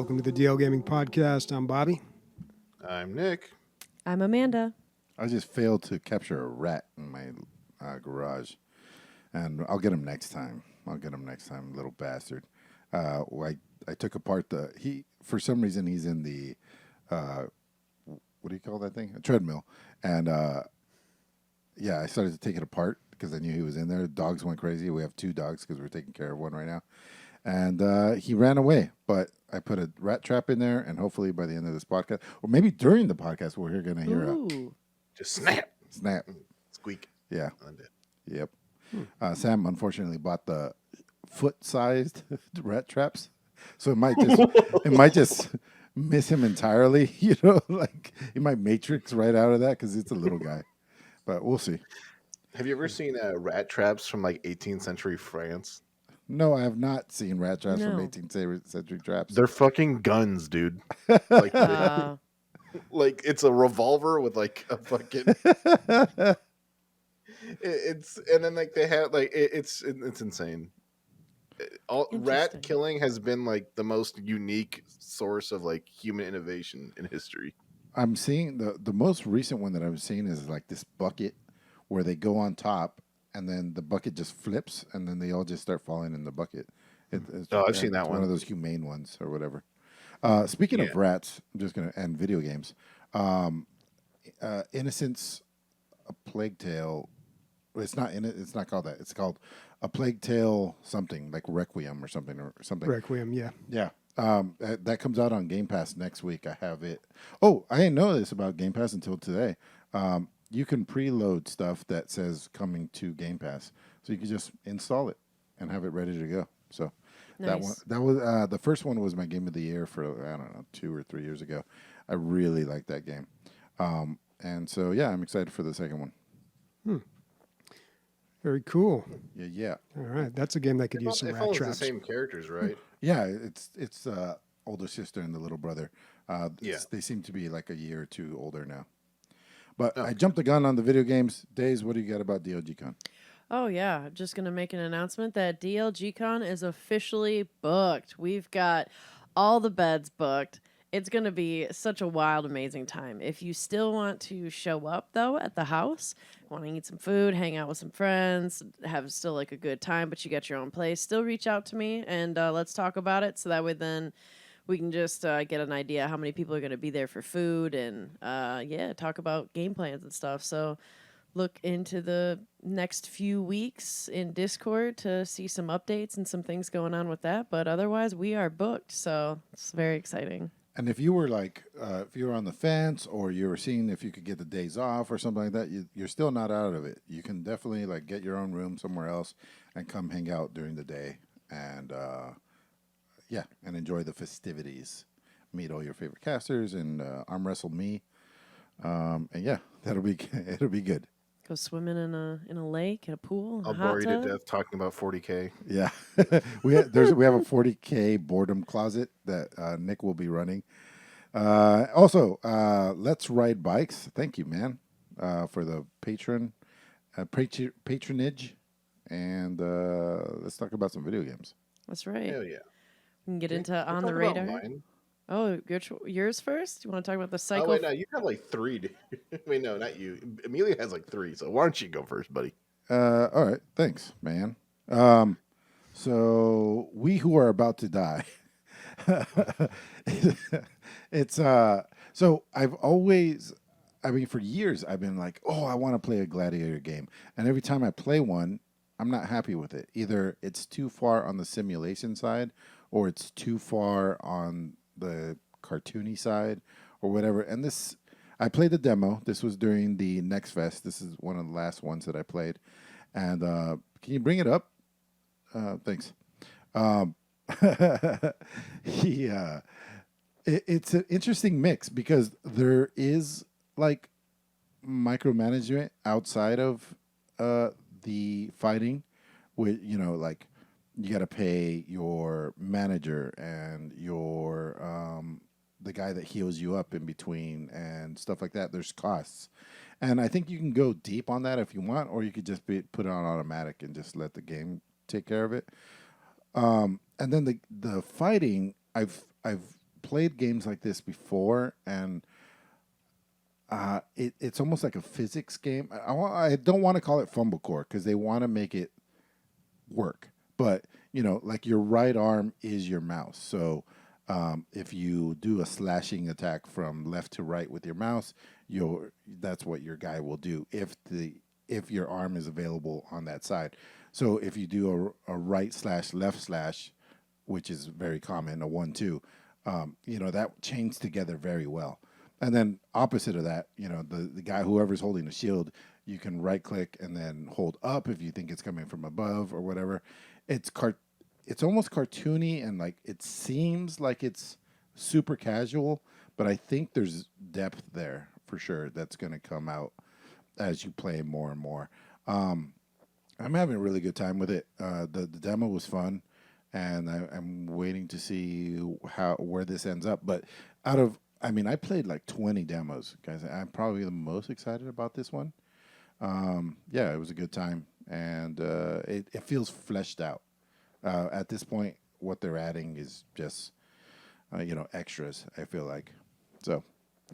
Welcome to the DL Gaming Podcast. I'm Bobby. I'm Nick. I'm Amanda. I just failed to capture a rat in my garage, and I'll get him next time. Little bastard. I took apart for some reason he's in the, what do you call that thing? A treadmill. And yeah, I started to take it apart because I knew he was in there. Dogs went crazy. We have 2 dogs because we're taking care of one right now. And he ran away, but I put a rat trap in there, and hopefully by the end of this podcast, or maybe during the podcast, we're going to hear a Just snap. Squeak. Yeah. Undead. Yep. Sam unfortunately bought the foot-sized rat traps, so it might just miss him entirely. You know, like he might matrix right out of that because it's a little guy. But we'll see. Have you ever seen rat traps from like 18th century France? No, I have not seen rat traps No. from 18th century traps. They're fucking guns, dude. Like, like it's a revolver with like a fucking. It's and then like they have like it's insane. Rat killing has been like the most unique source of like human innovation in history. I'm seeing the most recent one that I've seen is like this bucket where they go on top and then the bucket just flips and then they all just start falling in the bucket. I've seen that one. One of those humane ones or whatever. Speaking of rats, I'm just gonna end video games. Innocence, A Plague Tale. It's not called that. It's called A Plague Tale something like Requiem or something. Requiem, yeah. Yeah. That comes out on Game Pass next week. I have it. Oh, I didn't know this about Game Pass until today. You can preload stuff that says coming to Game Pass, so you can just install it and have it ready to go. So Nice. that was the first one was my game of the year for I don't know 2 or 3 years ago. I really liked that game, and so yeah, I'm excited for the second one. Very cool. Yeah. All right. That's a game that could use some It rat follows the traps. same characters, right? Yeah, it's older sister and the little brother. Yeah. They seem to be like a year or 2 older now. But I jumped the gun on the video games. Days, what do you got about DLG-Con? Oh, yeah. I'm just going to make an announcement that DLG-Con is officially booked. We've got all the beds booked. It's going to be such a wild, amazing time. If you still want to show up, though, at the house, want to eat some food, hang out with some friends, have still like a good time, but you got your own place, still reach out to me and let's talk about it. So that way then we can just get an idea how many people are going to be there for food and, talk about game plans and stuff. So look into the next few weeks in Discord to see some updates and some things going on with that. But otherwise, we are booked. So it's very exciting. And if you were like, if you were on the fence or you were seeing if you could get the days off or something like that, you're still not out of it. You can definitely like get your own room somewhere else and come hang out during the day and and enjoy the festivities. Meet all your favorite casters and arm wrestle me. And yeah, it'll be good. Go swimming in a lake, in a pool, I'll bore you to death talking about 40K. Yeah, we have a 40K boredom closet that Nick will be running. Also, Let's Ride Bikes. Thank you, man, for the patronage, and let's talk about some video games. That's right. Hell yeah. We can get into We'll On the talk about Radar. mine. Oh, yours first? You want to talk about the Oh, cycle? wait, no, you have like 3. Dude. Wait, no, not you. Emilio has like 3, so why don't you go first, buddy? All right, thanks, man. So we who are about to die. It's so for years I've been like, oh, I want to play a gladiator game, and every time I play one, I'm not happy with it. Either it's too far on the simulation side, or it's too far on the cartoony side, or whatever. And I played the demo. This was during the Next Fest. This is one of the last ones that I played. And can you bring it up? Thanks. It's an interesting mix because there is like micromanagement outside of the fighting, with like you got to pay your manager and your the guy that heals you up in between and stuff like that. There's costs, and I think you can go deep on that if you want, or you could just put it on automatic and just let the game take care of it. And then the fighting, I've played games like this before, and it's almost like a physics game. I don't want to call it fumblecore because they want to make it work, but like your right arm is your mouse. So if you do a slashing attack from left to right with your mouse, that's what your guy will do if your arm is available on that side. So if you do a right slash left slash, which is very common, a 1-2, that chains together very well. And then opposite of that, the guy, whoever's holding the shield, you can right click and then hold up if you think it's coming from above or whatever. It's almost cartoony, and like it seems like it's super casual, but I think there's depth there for sure that's going to come out as you play more and more. I'm having a really good time with it. The demo was fun, and I'm waiting to see where this ends up. But I played like 20 demos, guys. I'm probably the most excited about this one. Yeah, it was a good time, and it feels fleshed out. At this point, what they're adding is just, extras, I feel like. So,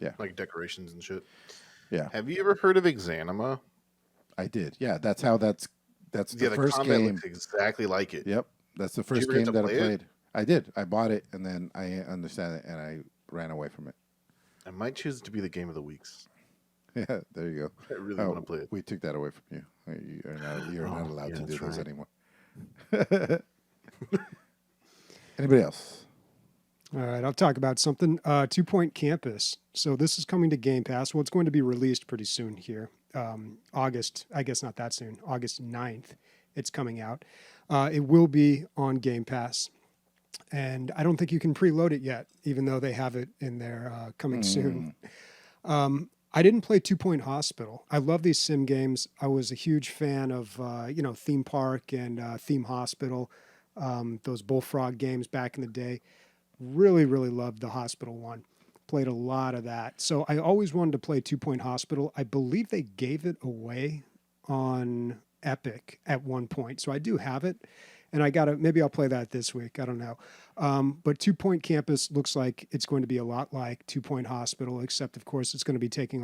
yeah. Like decorations and shit. Yeah. Have you ever heard of Exanima? I did. Yeah, that's the first combat game. looks exactly like it. Yep, that's the first ever get game to that I play it? played. I did. I bought it, and then I understand it, and I ran away from it. I might choose it to be the game of the weeks. Yeah, there you go. I really want to play it. We took that away from you. You're not allowed yeah, to do that's this right. anymore. Anybody else? All right, I'll talk about something. 2 Point Campus. So this is coming to Game Pass. Well, it's going to be released pretty soon here. August, I guess not that soon, August 9th, it's coming out. It will be on Game Pass. And I don't think you can preload it yet, even though they have it in there coming soon. I didn't play 2 Point Hospital. I love these sim games. I was a huge fan of, Theme Park and Theme Hospital, those Bullfrog games back in the day. Really, really loved the Hospital one. Played a lot of that. So I always wanted to play 2 Point Hospital. I believe they gave it away on Epic at one point. So I do have it. And maybe I'll play that this week. I don't know. But 2 Point Campus looks like it's going to be a lot like 2 Point Hospital, except of course it's going to be taking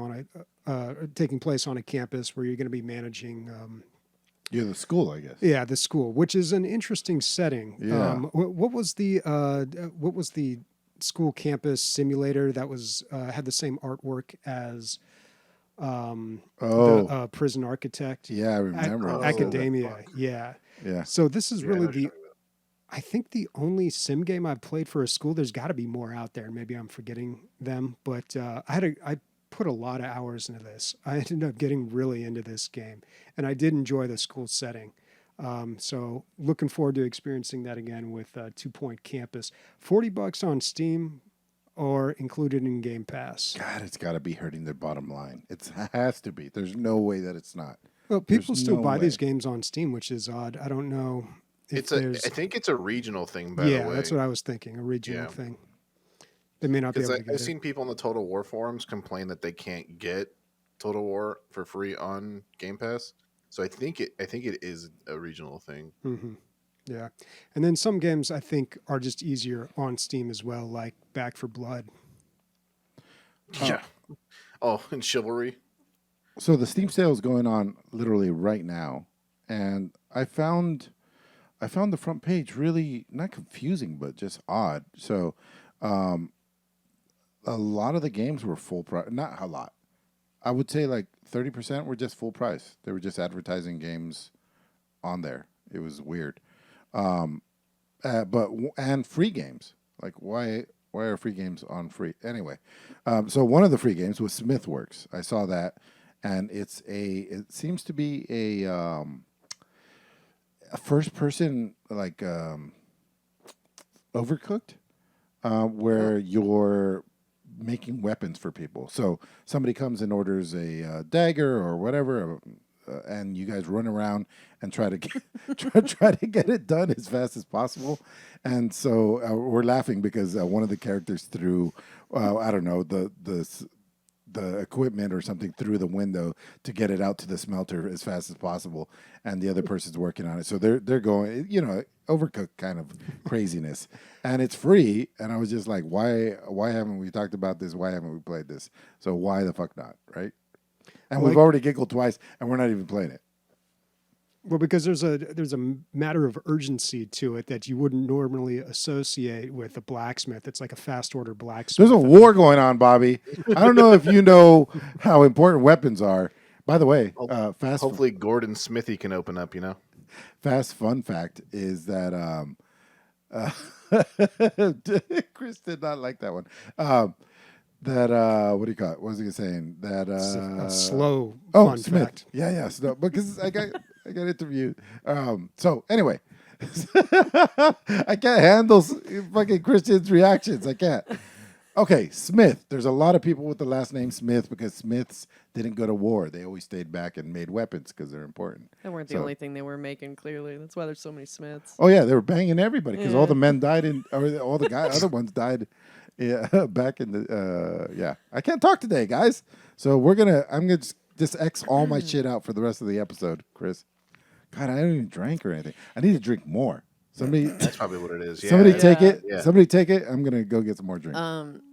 place on a campus where you're going to be managing. You're the school, I guess. Yeah, the school, which is an interesting setting. Yeah. What was the school campus simulator that was had the same artwork as the Prison Architect? Yeah, I remember. Academia. Yeah. Yeah. So this is Yeah, I really know what you're talking about. I think the only sim game I've played for a school. There's got to be more out there. Maybe I'm forgetting them, but I put a lot of hours into this. I ended up getting really into this game, and I did enjoy the school setting. So looking forward to experiencing that again with 2 Point Campus. $40 on Steam or included in Game Pass. God, it's got to be hurting their bottom line. It has to be. There's no way that it's not. Well, people There's still no buy way. these games on Steam, which is odd. I don't know if I there's. think it's a regional thing, by the way. Yeah, that's what I was thinking. A regional Yeah. thing. They may not be Because able to get I've it. seen people in the Total War forums complain that they can't get Total War for free on Game Pass. So I think it is a regional thing. Mm-hmm. Yeah. And then some games I think are just easier on Steam as well, like Back for Blood. Yeah. Oh, and Chivalry. So the Steam sale is going on literally right now, and I found the front page really not confusing, but just odd. So, a lot of the games were full price. Not a lot. I would say like 30% were just full price. They were just advertising games on there. It was weird. And free games. Like why are free games on free? Anyway, so one of the free games was Smithworks. I saw that, and it seems to be a first person like Overcooked, where you're making weapons for people. So somebody comes and orders a dagger or whatever, and you guys run around and try to get it done as fast as possible. And so we're laughing because one of the characters threw, I don't know, the the equipment or something through the window to get it out to the smelter as fast as possible, and the other person's working on it. So they're going, overcooked kind of craziness, and it's free. And I was just like, why haven't we talked about this? Why haven't we played this? So why the fuck not, right? And we've already giggled twice, and we're not even playing it. Well, because there's a matter of urgency to it that you wouldn't normally associate with a blacksmith. It's like a fast order blacksmith. There's a war going on, Bobby. I don't know if you know how important weapons are. By the way, hopefully Gordon Smithy can open up. Fast fun fact is that Chris did not like that one. What do you call it? What was he saying? That a slow fun Smith. Fact. Yeah. So, because I got interviewed. So anyway, I can't handle fucking Christian's reactions. I can't. Okay, Smith. There's a lot of people with the last name Smith because Smiths didn't go to war. They always stayed back and made weapons because they're important. That weren't the only thing they were making, clearly. That's why there's so many Smiths. Oh, yeah, they were banging everybody because all the men died or all the other ones died back in the, yeah. I can't talk today, guys. So I'm going to just X all my shit out for the rest of the episode, Chris. God, I haven't even drank or anything. I need to drink more. That's probably what it is. Yeah. Somebody take it. Yeah. Somebody take it. I'm gonna go get some more drink.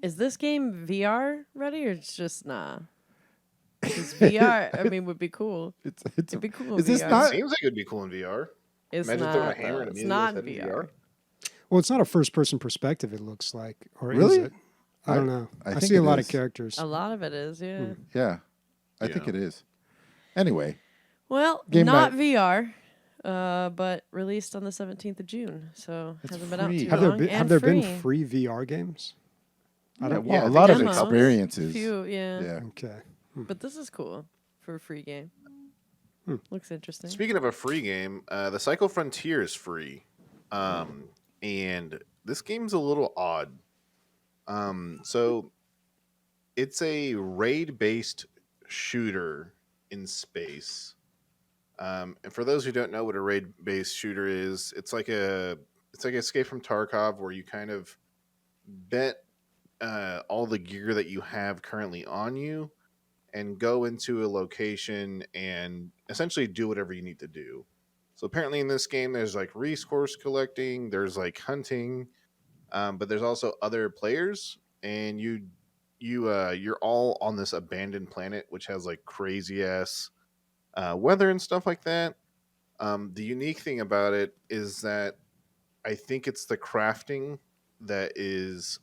Is this game VR ready or it's just nah? Because VR, I mean, would be cool. It'd be cool. Is in this VR. not? It seems like it'd be cool in VR. It's Imagine not. throwing a hammer at It's Emilio's not head in VR. Well, it's not a first-person perspective. It looks like, or Really? is it? I don't know. I I think see a it lot is. of characters. A lot of it is, yeah. Yeah, I think it is. Anyway, Well, Game not night. VR, but released on the 17th of June, so It's hasn't been out free. too Have long. there and been free VR games? I don't. a I lot of think there's a couple. experiences. Few, yeah. Yeah. Okay. But this is cool for a free game. Looks interesting. Speaking of a free game, the Cycle Frontier is free, and this game's a little odd. So it's a raid-based shooter in space. And for those who don't know what a raid-based shooter is, it's like Escape from Tarkov, where you kind of bet all the gear that you have currently on you and go into a location and essentially do whatever you need to do. So apparently in this game, there's like resource collecting, there's like hunting, but there's also other players, and you're all on this abandoned planet, which has like crazy ass weather and stuff like that. The unique thing about it is that I think it's the crafting that is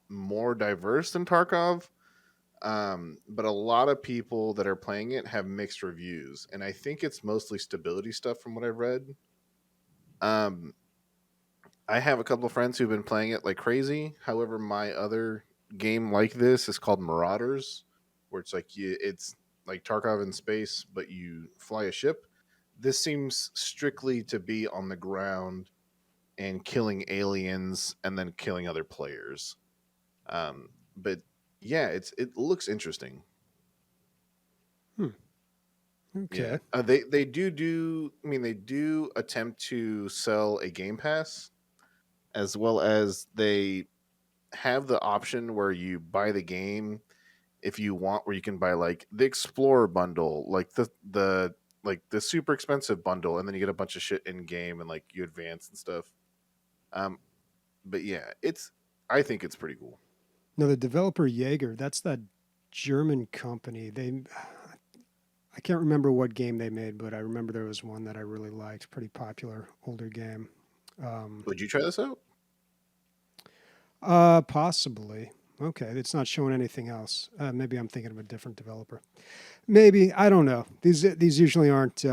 more diverse than Tarkov. But a lot of people that are playing it have mixed reviews, and I think it's mostly stability stuff from what I've read. I have a couple of friends who've been playing it like crazy. However, my other game like this is called Marauders, where it's like it's like Tarkov in space, but you fly a ship. This seems strictly to be on the ground and killing aliens and then killing other players. But yeah, it looks interesting. Okay. Yeah. They do. I mean, they do attempt to sell a Game Pass, as well as they have the option where you buy the game if you want, where you can buy like the Explorer bundle, like the super expensive bundle, and then you get a bunch of shit in game and like you advance and stuff. But yeah, I think it's pretty cool. No, the developer Jaeger, that's that German company. I can't remember what game they made, but I remember there was one that I really liked, pretty popular older game. Would you try this out? Possibly. Okay, it's not showing anything else. Maybe I'm thinking of a different developer. Maybe, I don't know. These usually aren't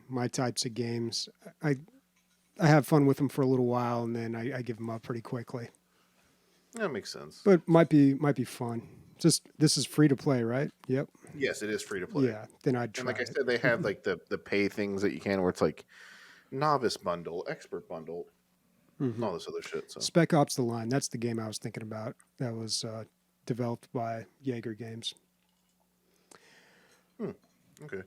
my types of games. I have fun with them for a little while, and then I give them up pretty quickly. That makes sense. But might be fun. Just this is free to play, right? Yep. Yes, it is free to play. Yeah. Then I'd try. And like I it. said, they have like the pay things that you can, where it's like novice bundle, expert bundle, and all this other shit. So Spec Ops: The Line. That's the game I was thinking about. That was developed by Jaeger Games. okay.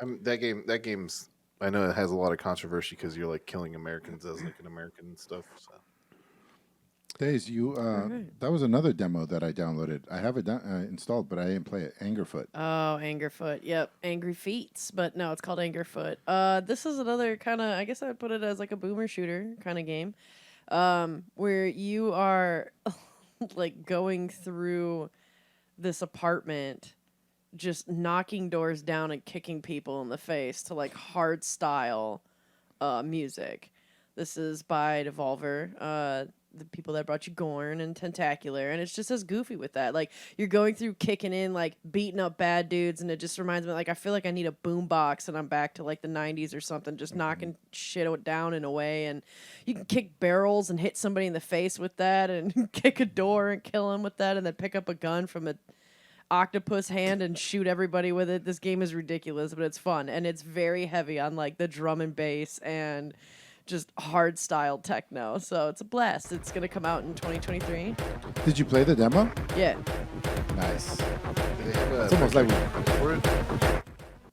That game's. I know it has a lot of controversy because you're like killing Americans as like an American and stuff. So Days, you right. that was another demo that I downloaded. I have it installed, but I didn't play it. Angerfoot. Oh, Angerfoot. Yep, Angry Feets, but no, it's called Angerfoot. This is another kind of, I guess I'd put it as like a boomer shooter kind of game, where you are like going through this apartment, just knocking doors down and kicking people in the face to like hard style music. This is by Devolver, the people that brought you Gorn and Tentacular, and it's just as goofy with that. Like you're going through kicking in, like beating up bad dudes, and it just reminds me like I feel like I need a boom box and I'm back to like the 90s or something, just knocking shit down in a way. And you can kick barrels and hit somebody in the face with that, and kick a door and kill them with that, and then pick up a gun from a octopus hand and shoot everybody with it. This game is ridiculous, but it's fun, and it's very heavy on like the drum and bass and just hard style techno. So it's a blast. It's gonna come out in 2023. Did you play the demo? Yeah. Nice. Do they have a It's almost like for it?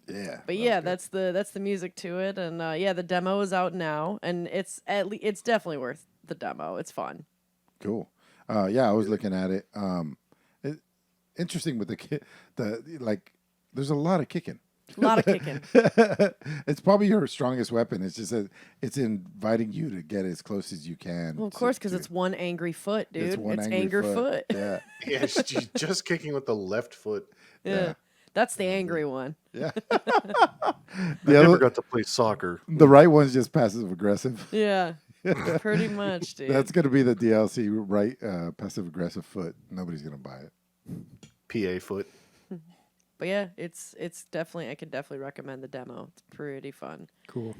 yeah. But yeah, that's the music to it, and yeah, the demo is out now, and it's it's definitely worth the demo. It's fun. Cool. Yeah, I was looking at it. Interesting with the like. There's a lot of kicking. A lot of kicking. It's probably your strongest weapon. It's just that it's inviting you to get as close as you can. Well, of course, because it's one angry foot, dude. It's one angry anger foot. foot. Yeah. Yeah, she's just kicking with the left foot. Yeah. That's the angry one. Yeah. I The never other, got to play soccer. the right one's just passive aggressive. Yeah. Pretty much, dude. That's gonna be the DLC, right? Passive aggressive foot. Nobody's gonna buy it. PA foot. But yeah, it's definitely, I could definitely recommend the demo. It's pretty fun. Cool.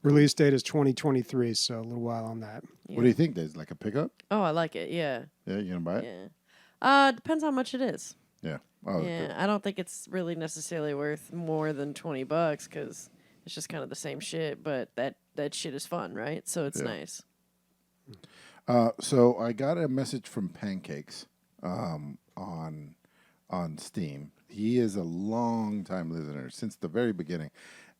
Release date is 2023, so a little while on that. Yeah. What do you think? There's like a pickup? Oh, I like it. Yeah. Yeah, you gonna buy it? Yeah. Depends how much it is. Yeah. Oh, Yeah, cool. I don't think it's really necessarily worth more than $20 because it's just kind of the same shit. But that shit is fun, right? So it's Yeah. nice. So I got a message from Pancakes on Steam. He is a long time listener since the very beginning,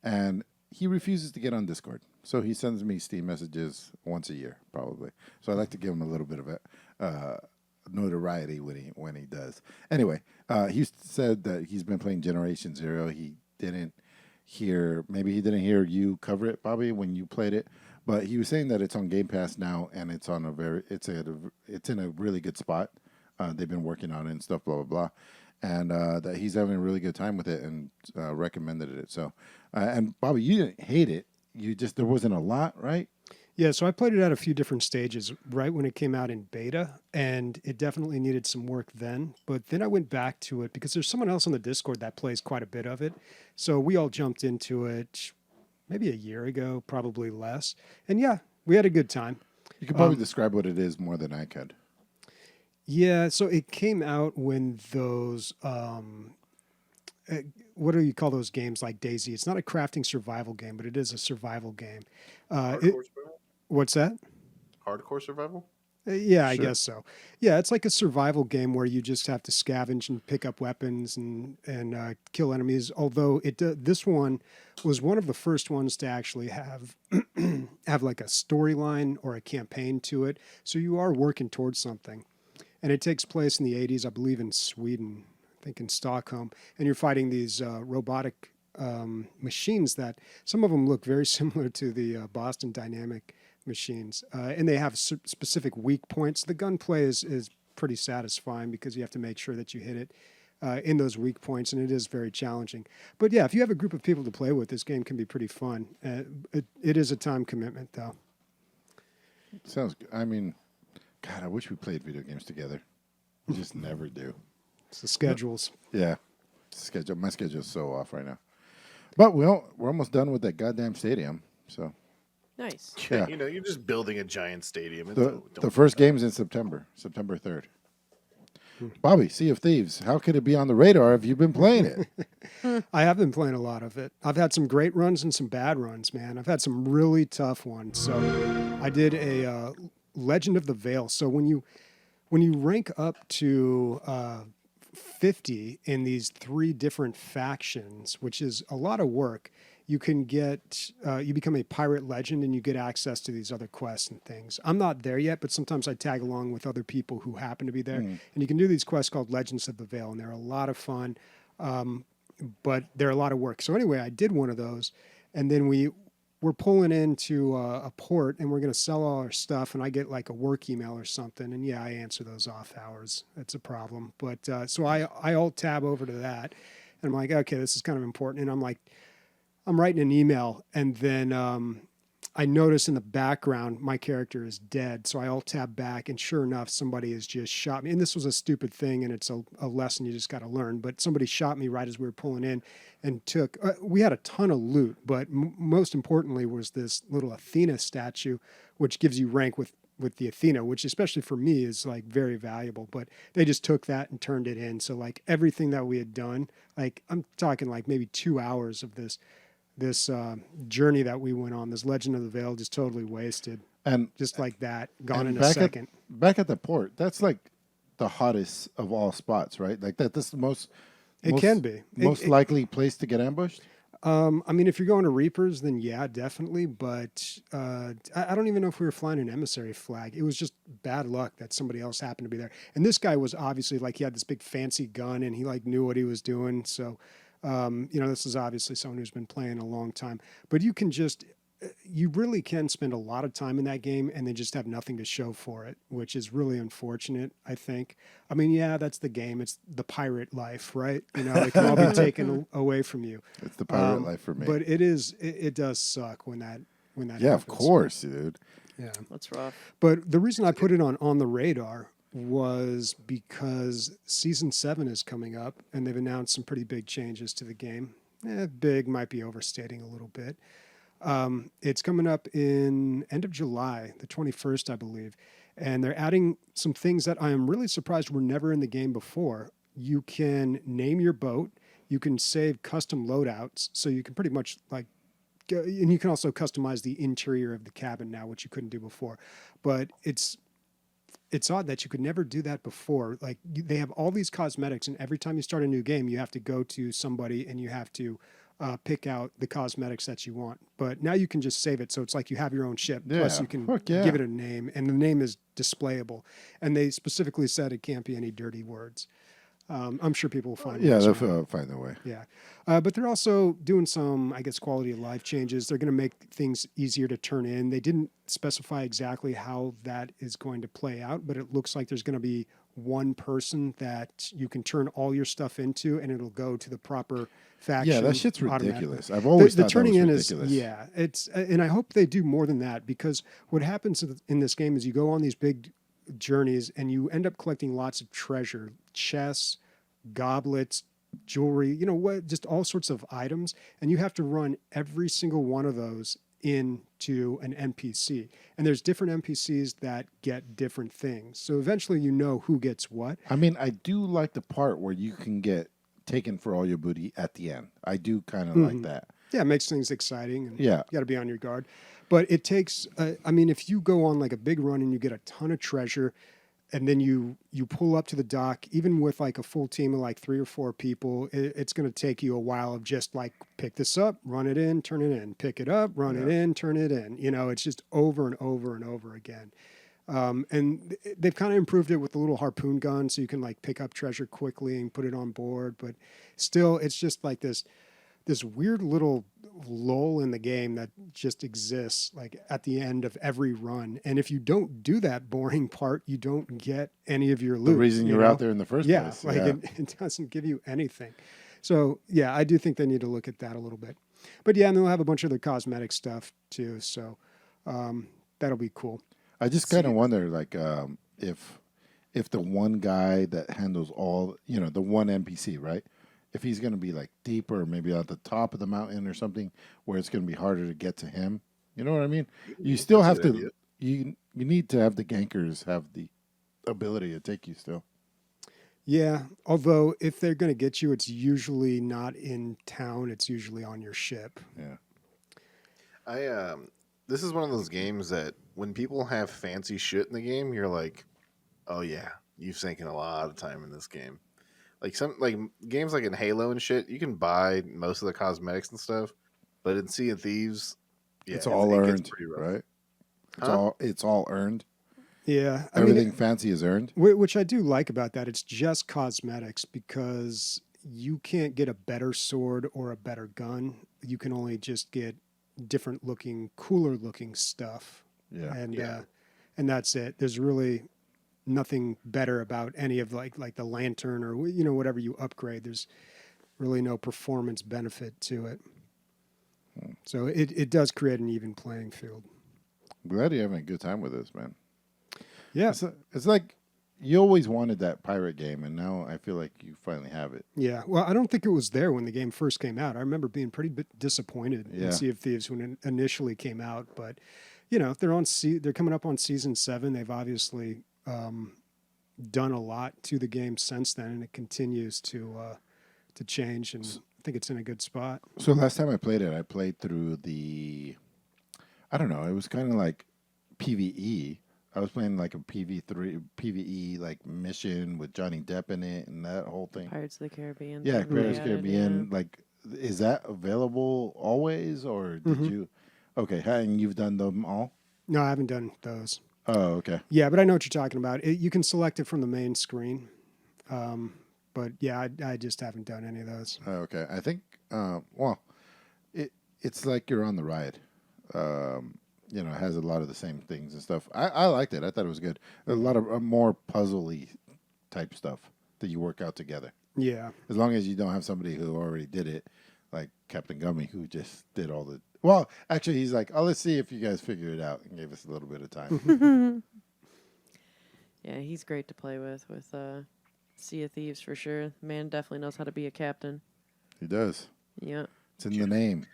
and he refuses to get on Discord. So he sends me Steam messages once a year, probably. So I like to give him a little bit of notoriety when he does. Anyway, he said that he's been playing Generation Zero. He didn't hear you cover it, Bobby, when you played it. But he was saying that it's on Game Pass now, and it's in a really good spot. They've been working on it and stuff, blah blah blah, and that he's having a really good time with it and recommended it. So, and Bobby, you didn't hate it. There wasn't a lot, right? Yeah, so I played it at a few different stages right when it came out in beta, and it definitely needed some work then. But then I went back to it because there's someone else on the Discord that plays quite a bit of it. So we all jumped into it maybe a year ago, probably less. And yeah, we had a good time. You could probably describe what it is more than I could. Yeah, so it came out when those what do you call those games like DayZ? It's not a crafting survival game, but it is a survival game. Hardcore survival? What's that? Hardcore survival? Yeah, I Sure. guess so. Yeah, it's like a survival game where you just have to scavenge and pick up weapons and kill enemies. Although this one was one of the first ones to actually have have like a storyline or a campaign to it. So you are working towards something, and it takes place in the 80s, I believe, in Sweden. I think in Stockholm, and you're fighting these robotic machines that some of them look very similar to the Boston Dynamic machines, and they have specific weak points. The gunplay is pretty satisfying because you have to make sure that you hit it in those weak points, and it is very challenging. But yeah, if you have a group of people to play with, this game can be pretty fun. It is a time commitment, though. Sounds good. I mean, God, I wish we played video games together. We just never do. It's the schedules. Yeah. My schedule's so off right now. But we're almost done with that goddamn stadium. So Nice. Yeah. You know, you're just building a giant stadium. the first game's in September 3rd. Bobby, Sea of Thieves. How could it be on the radar if you've been playing it? I have been playing a lot of it. I've had some great runs and some bad runs, man. I've had some really tough ones. So I did a Legend of the Veil. So when you rank up to 50 in these 3 different factions, which is a lot of work, you can get you become a pirate legend and you get access to these other quests and things. I'm not there yet, but sometimes I tag along with other people who happen to be there, and you can do these quests called Legends of the Veil, and they're a lot of fun, but they're a lot of work. So anyway, I did one of those, and then we're pulling into a port, and we're going to sell all our stuff, and I get like a work email or something, and yeah, I answer those off hours. It's a problem, but so I alt tab over to that, and I'm like, okay, this is kind of important, and I'm writing an email, and then I notice in the background my character is dead. So I alt tab back, and sure enough, somebody has just shot me. And this was a stupid thing, and it's a lesson you just got to learn. But somebody shot me right as we were pulling in, and took. We had a ton of loot, but most importantly was this little Athena statue, which gives you rank with the Athena, which especially for me is like very valuable. But they just took that and turned it in. So like everything that we had done, like I'm talking like maybe 2 hours of this journey that we went on, this Legend of the Veil, just totally wasted. And Just like that, gone and in a second. back at the port, that's like the hottest of all spots, right? Like that's the most. It can be. Most likely place to get ambushed. I mean, if you're going to Reapers, then yeah, definitely. But I don't even know if we were flying an emissary flag. It was just bad luck that somebody else happened to be there. And this guy was obviously like, he had this big fancy gun, and he like knew what he was doing. So, this is obviously someone who's been playing a long time. But you really can spend a lot of time in that game and then just have nothing to show for it, which is really unfortunate, I think. I mean, yeah, that's the game. It's the pirate life, right? It can all be taken away from you. It's the pirate life for me. But it does suck when that yeah, happens. of course, dude. Yeah. That's rough. But the reason I put it on the radar was because season 7 is coming up, and they've announced some pretty big changes to the game. Big might be overstating a little bit. It's coming up in end of July, the 21st, I believe. And they're adding some things that I am really surprised were never in the game before. You can name your boat. You can save custom loadouts. So you can pretty much and you can also customize the interior of the cabin now, which you couldn't do before. But it's odd that you could never do that before. Like they have all these cosmetics, and every time you start a new game, you have to go to somebody and you have to pick out the cosmetics that you want. But now you can just save it, so it's like you have your own ship. Plus, you can give it a name, and the name is displayable. And they specifically said it can't be any dirty words. I'm sure people will find. Yeah, they'll find their way. Yeah, but they're also doing some, I guess, quality of life changes. They're going to make things easier to turn in. They didn't specify exactly how that is going to play out, but it looks like there's going to be one person that you can turn all your stuff into, and it'll go to the proper faction. Yeah, that shit's ridiculous. I've always thought turning that was in ridiculous. it's and I hope they do more than that, because what happens in this game is you go on these big journeys and you end up collecting lots of treasure, chests, goblets, jewelry, just all sorts of items, and you have to run every single one of those into an NPC. And there's different NPCs that get different things. So eventually you know who gets what. I mean, I do like the part where you can get taken for all your booty at the end. I do kind of like that. Yeah, it makes things exciting. And Yeah. You got to be on your guard. But it takes, if you go on like a big run and you get a ton of treasure, and then you pull up to the dock, even with like a full team of like 3 or 4 people, it's going to take you a while of just like pick this up, run it in, turn it in, pick it up, run it in, turn it in. It's just over and over and over again. And they've kind of improved it with the little harpoon gun, so you can like pick up treasure quickly and put it on board. But still, it's just like this weird little lull in the game that just exists like at the end of every run. And if you don't do that boring part, you don't get any of your loot. The reason you're out there in the first place. It doesn't give you anything. So yeah, I do think they need to look at that a little bit. But yeah, and they'll have a bunch of their cosmetic stuff too. So that'll be cool. I just kind of wonder, like, if the one guy that handles all, the one NPC, right? If he's going to be like deeper, maybe at the top of the mountain or something, where it's going to be harder to get to him. You know what I mean? You still have to. You need to have the gankers have the ability to take you still. Yeah, although if they're going to get you, it's usually not in town. It's usually on your ship. Yeah. This is one of those games that when people have fancy shit in the game, you're like, oh yeah, you've sinking a lot of time in this game. Like some games like in Halo and shit, you can buy most of the cosmetics and stuff But in Sea of Thieves, yeah, It's all it gets earned, pretty rough. right? Huh? It's all earned. Yeah, I Everything mean, fancy is earned. which I do like about that. It's just cosmetics because you can't get a better sword or a better gun. You can only just get different looking, cooler looking stuff, Yeah. and Yeah. and that's it. There's really nothing better about any of like the lantern or whatever you upgrade. There's really no performance benefit to it. So it does create an even playing field. Glad you're having a good time with this, man. Yeah. It's like you always wanted that pirate game, and now I feel like you finally have it. Yeah, well, I don't think it was there when the game first came out. I remember being pretty disappointed Yeah. in Sea of Thieves when it initially came out. But they're coming up on season 7. They've obviously done a lot to the game since then, and it continues to change. And I think it's in a good spot. So last time I played it, I played through I don't know, it was kind of like PvE. I was playing like a PvE like mission with Johnny Depp in it and that whole thing. Pirates of the Caribbean. Yeah, thing they Pirates added, Caribbean. Like, is that available always, or did you? Okay, and you've done them all. No, I haven't done those. Oh, okay. Yeah, but I know what you're talking about. You can select it from the main screen. But yeah, I just haven't done any of those. Oh, okay. I think. Well, it's like you're on the ride. It has a lot of the same things and stuff. I liked it. I thought it was good. A lot of more puzzly type stuff that you work out together. Yeah. As long as you don't have somebody who already did it, like Captain Gummy, who just did all the. Well, actually, he's like, "Oh, let's see if you guys figure it out," and gave us a little bit of time. Yeah, he's great to play with Sea of Thieves for sure. Man definitely knows how to be a captain. He does. Yeah. It's in the name.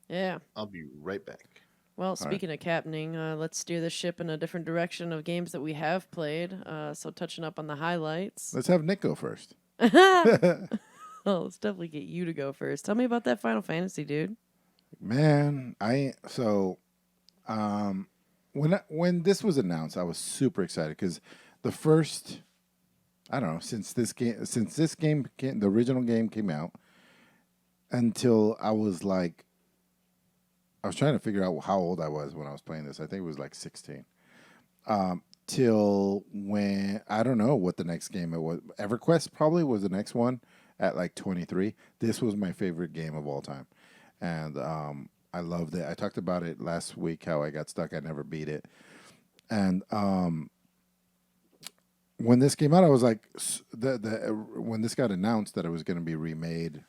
Yeah. I'll be right back. Well, speaking of captaining, let's steer the ship in a different direction of games that we have played. So touching up on the highlights. Let's have Nick go first. Oh, let's definitely get you to go first. Tell me about that Final Fantasy, dude. Man, when this was announced, I was super excited because the first, I don't know, since this game the original game came out, until I was trying to figure out how old I was when I was playing this. I think it was like 16. Till when, I don't know what the next game it was. EverQuest probably was the next one at like 23. This was my favorite game of all time. And I loved it. I talked about it last week, how I got stuck. I never beat it. And when this came out, I was like, when this got announced that it was going to be remade,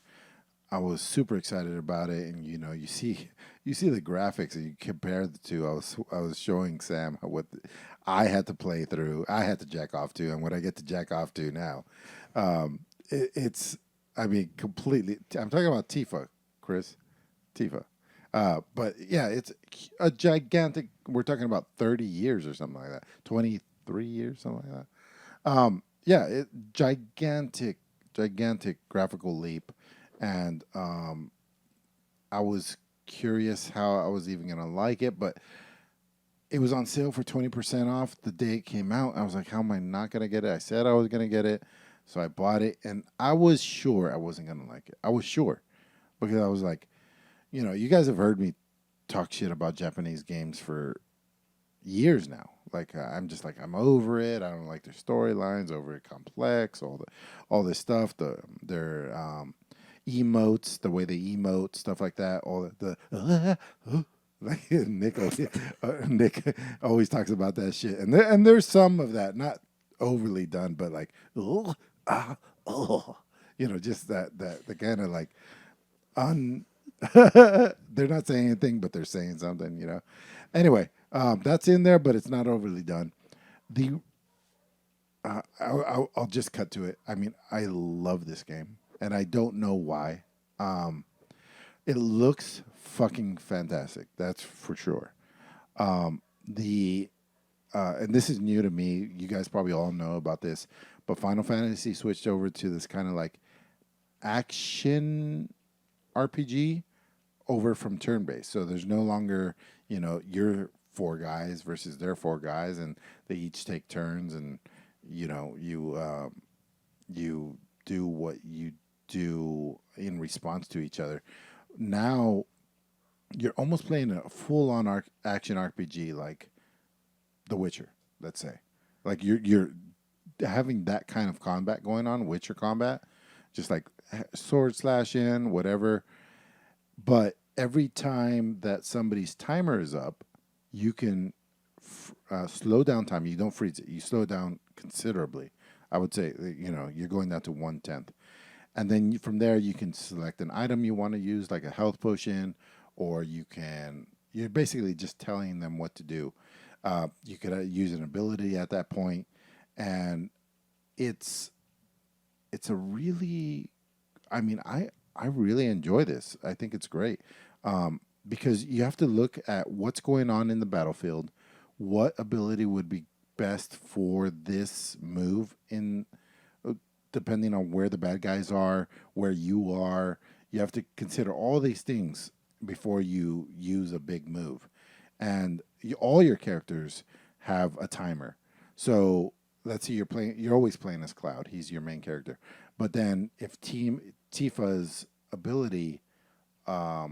I was super excited about it. And you see the graphics and you compare the two. I was showing Sam what I had to play through. I had to jack off to, and what I get to jack off to now, it's completely. I'm talking about Tifa, Chris. Tifa. But yeah, it's a gigantic. We're talking about 30 years or something like that. 23 years, something like that. Gigantic graphical leap, and I was curious how I was even gonna like it, but it was on sale for 20% off the day it came out. I was like, how am I not gonna get it? I said I was gonna get it, so I bought it, and I was sure I wasn't gonna like it. I was sure because I was like, you guys have heard me talk shit about Japanese games for years now. Like I'm just like, I'm over it. I don't like their storylines, over it complex, all this stuff. Their emotes, the way they emote, stuff like that. All the like Nick always talks about that shit. And there's some of that, not overly done, but like just the kind of like they're not saying anything, but they're saying something, Anyway, that's in there, but it's not overly done. I'll just cut to it. I mean, I love this game, and I don't know why. It looks fucking fantastic. That's for sure. And this is new to me. You guys probably all know about this, but Final Fantasy switched over to this kind of like action RPG over from turn-based. So there's no longer, your 4 guys versus their 4 guys, and they each take turns, and you do what you do in response to each other. Now you're almost playing a full-on action RPG like The Witcher, let's say. Like you're having that kind of combat going on, Witcher combat, just like sword slash in, whatever. But every time that somebody's timer is up, you can slow down time. You don't freeze it. You slow it down considerably. I would say, you're going down to 1/10. And then from there, you can select an item you want to use, like a health potion, or you're basically just telling them what to do. You could use an ability at that point, and it's a really, I really enjoy this. I think it's great because you have to look at what's going on in the battlefield, what ability would be best for this move depending on where the bad guys are, where you are. You have to consider all these things before you use a big move. And all your characters have a timer. So let's say you're always playing as Cloud. He's your main character. But then if Tifa's ability or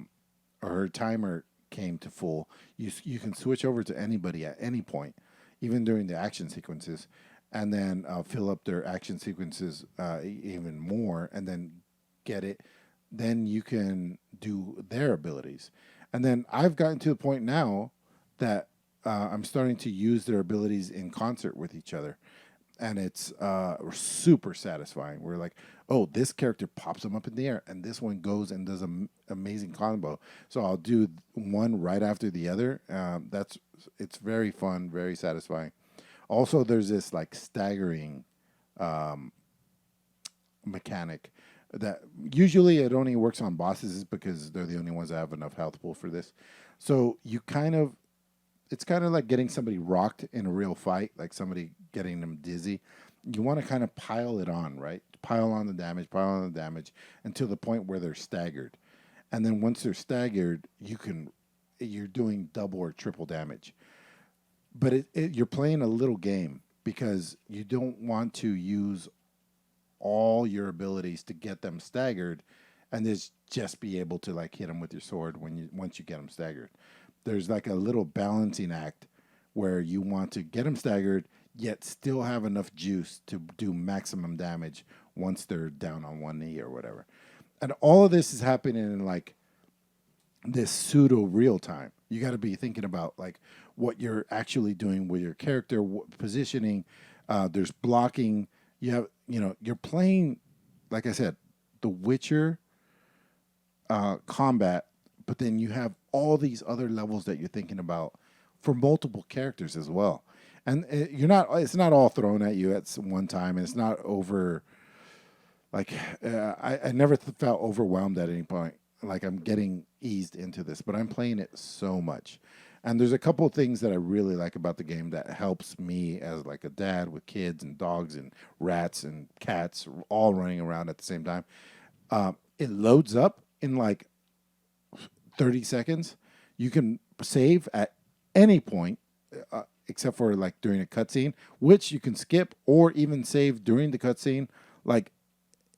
her timer came to full, you can switch over to anybody at any point, even during the action sequences, and then fill up their action sequences even more, and then get it. Then you can do their abilities. And then I've gotten to the point now that I'm starting to use their abilities in concert with each other. And it's super satisfying. We're like, oh, this character pops them up in the air, and this one goes and does an amazing combo. So I'll do one right after the other. It's very fun, very satisfying. Also, there's this like staggering mechanic that usually it only works on bosses because they're the only ones that have enough health pool for this. So it's kind of like getting somebody rocked in a real fight, like somebody getting them dizzy. You want to kind of pile it on, right? Pile on the damage until the point where they're staggered. And then once they're staggered, you're doing double or triple damage. But you're playing a little game because you don't want to use all your abilities to get them staggered and just be able to like hit them with your sword once you get them staggered. There's like a little balancing act where you want to get them staggered yet still have enough juice to do maximum damage once they're down on one knee or whatever. And all of this is happening in like this pseudo real time. You got to be thinking about like what you're actually doing with your character, positioning. There's blocking. You're playing, like I said, The Witcher combat, but then you have all these other levels that you're thinking about for multiple characters as well. And it's not all thrown at you at one time, and it's not over. Like I never felt overwhelmed at any point. Like I'm getting eased into this, but I'm playing it so much. And there's a couple of things that I really like about the game that helps me as like a dad with kids and dogs and rats and cats all running around at the same time. It loads up in like 30 seconds. You can save at any point, except for like during a cutscene, which you can skip or even save during the cutscene. Like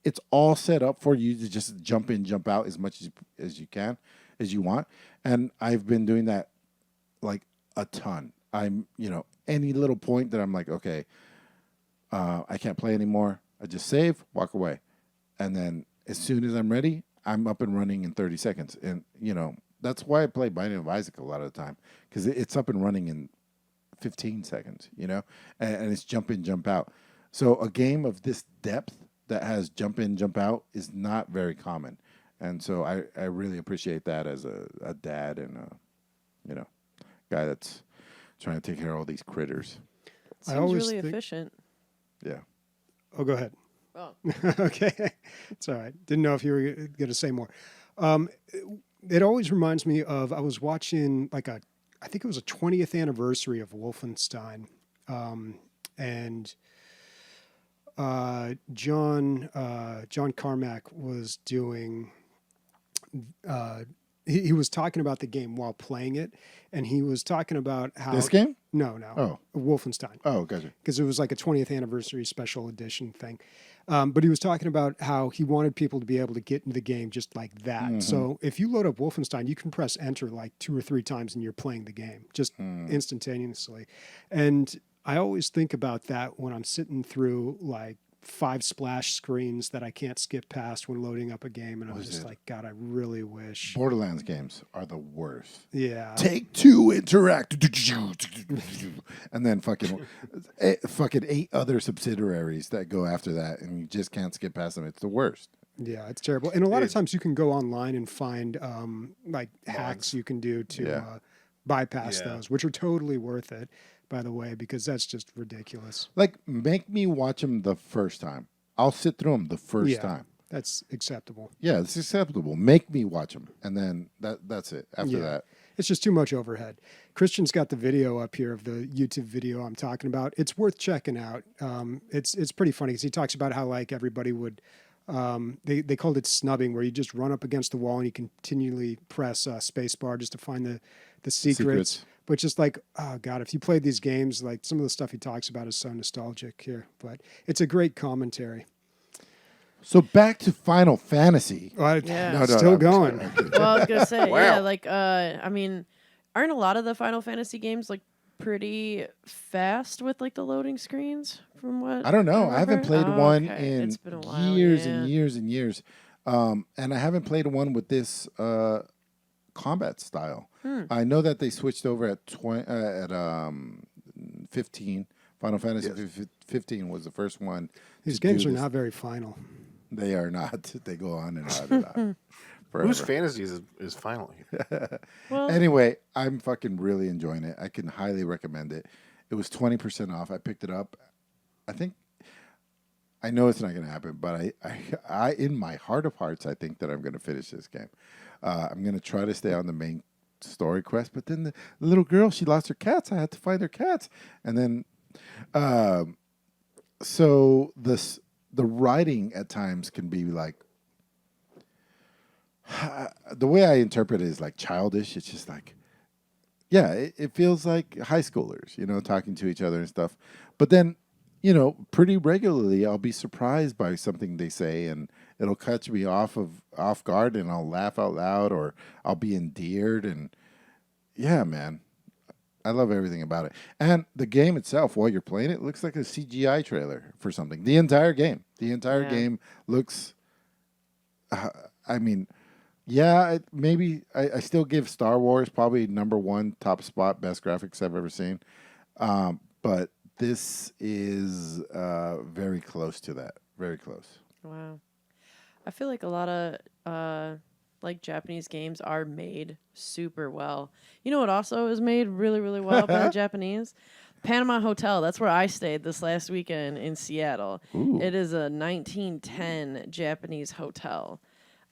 it's all set up for you to just jump in, jump out as much as you want. And I've been doing that like a ton. I'm, any little point that I'm like, okay, I can't play anymore. I just save, walk away. And then as soon as I'm ready, I'm up and running in 30 seconds. And, that's why I play Binding of Isaac a lot of the time, because it's up and running in 15 seconds, and it's jump in, jump out. So a game of this depth that has jump in, jump out is not very common. And so I really appreciate that as a dad and a, guy that's trying to take care of all these critters. Seems really efficient. Yeah. Oh, go ahead. Oh. Okay. It's all right. Didn't know if you were going to say more. It always reminds me of, I was watching I think it was a 20th anniversary of Wolfenstein. And John Carmack was doing, he was talking about the game while playing it, and he was talking about how this game? No. Oh, Wolfenstein. Oh, gotcha. Because it was like a 20th anniversary special edition thing. But he was talking about how he wanted people to be able to get into the game just like that. So if you load up Wolfenstein, you can press enter like 2 or 3 times and you're playing the game just instantaneously. And I always think about that when I'm sitting through like 5 splash screens that I can't skip past when loading up a game. And I'm Was just it? like, God, I really wish. Borderlands games are the worst. Yeah. Take 2, interact, and then fucking 8 other subsidiaries that go after that, and you just can't skip past them. It's the worst. Yeah, it's terrible. And a lot of It- times you can go online and find like hacks Mods. you can do to Yeah. bypass Yeah. those, which are totally worth it, by the way, because that's just ridiculous. Like, make me watch them the first time. I'll sit through them the first Yeah. time. That's acceptable. Yeah, it's acceptable. Make me watch them, and then that's it. After Yeah. that, It's just too much overhead. Christian's got the video up here of the YouTube video I'm talking about. It's worth checking out. It's pretty funny because he talks about how like everybody would they called it snubbing, where you just run up against the wall and you continually press space bar just to find the secrets. But just like, oh God, if you played these games, like some of the stuff he talks about is so nostalgic here. But it's a great commentary. So back to Final Fantasy. Yeah. Still I'm going. kidding. Well, I was gonna say, yeah, Wow. like I mean, aren't a lot of the Final Fantasy games like pretty fast with like the loading screens? From what I don't know. I haven't remember? played one Okay, in it's been a while, years yeah. and years and years, and I haven't played one with this combat style. I know that they switched over at 15. Final Fantasy 15 was the first one. These to games do are this. not very final. They are not. They go on and on and on. Forever. Whose fantasies is final here? Well, Anyway, I'm fucking really enjoying it. I can highly recommend it. It was 20% off. I picked it up. I know it's not going to happen, but I, in my heart of hearts, I think that I'm going to finish this game. I'm going to try to stay on the main story quest, but then the little girl, she lost her cats. I had to find her cats, and then, so the writing at times can be like, the way I interpret it is like childish. It's just like, yeah, it feels like high schoolers, talking to each other and stuff. But then, pretty regularly, I'll be surprised by something they say, and it'll catch me off guard, and I'll laugh out loud, or I'll be endeared, and yeah, man, I love everything about it. And the game itself, while you're playing it, looks like a CGI trailer for something. The entire game Yeah. game looks. I mean, yeah, maybe I still give Star Wars probably number 1 top spot, best graphics I've ever seen. But this is very close to that. Very close. wow. I feel like a lot of like Japanese games are made super well. You know what also is made really, really well by the Japanese? Panama Hotel. That's where I stayed this last weekend in Seattle. Ooh. It is a 1910 Japanese hotel.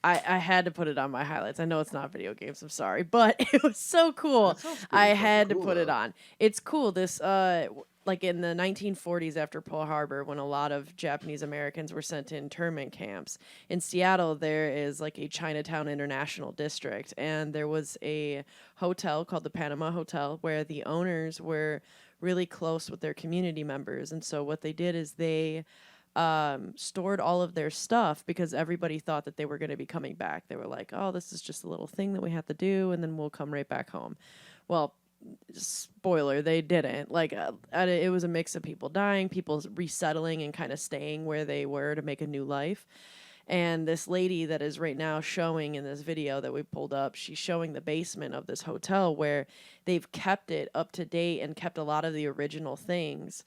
I had to put it on my highlights. I know it's not video games, I'm sorry, but it was so cool. I had to put it on. It's cool. This like in the 1940s after Pearl Harbor, when a lot of Japanese Americans were sent to internment camps. In Seattle, there is like a Chinatown International District, and there was a hotel called the Panama Hotel where the owners were really close with their community members. And so what they did is they stored all of their stuff because everybody thought that they were going to be coming back. They were like, oh, this is just a little thing that we have to do, and then we'll come right back home. Well, spoiler, they didn't. Like, it was a mix of people dying, people resettling and kind of staying where they were to make a new life. And this lady that is right now showing in this video that we pulled up, she's showing the basement of this hotel where they've kept it up to date and kept a lot of the original things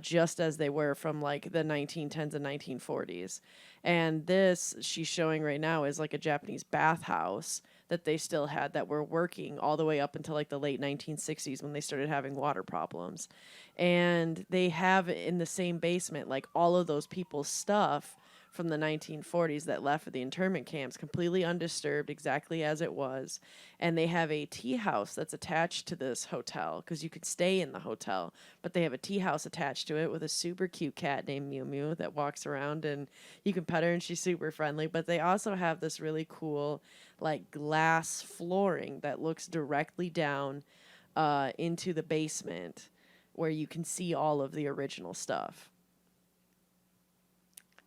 just as they were from like the 1910s and 1940s. And this she's showing right now is like a Japanese bathhouse that they still had that were working all the way up until like the late 1960s when they started having water problems. And they have in the same basement like all of those people's stuff from the 1940s that left for the internment camps, completely undisturbed, exactly as it was. And they have a tea house that's attached to this hotel because you could stay in the hotel, but they have a tea house attached to it with a super cute cat named Mew Mew that walks around and you can pet her and she's super friendly. But they also have this really cool like glass flooring that looks directly down into the basement where you can see all of the original stuff.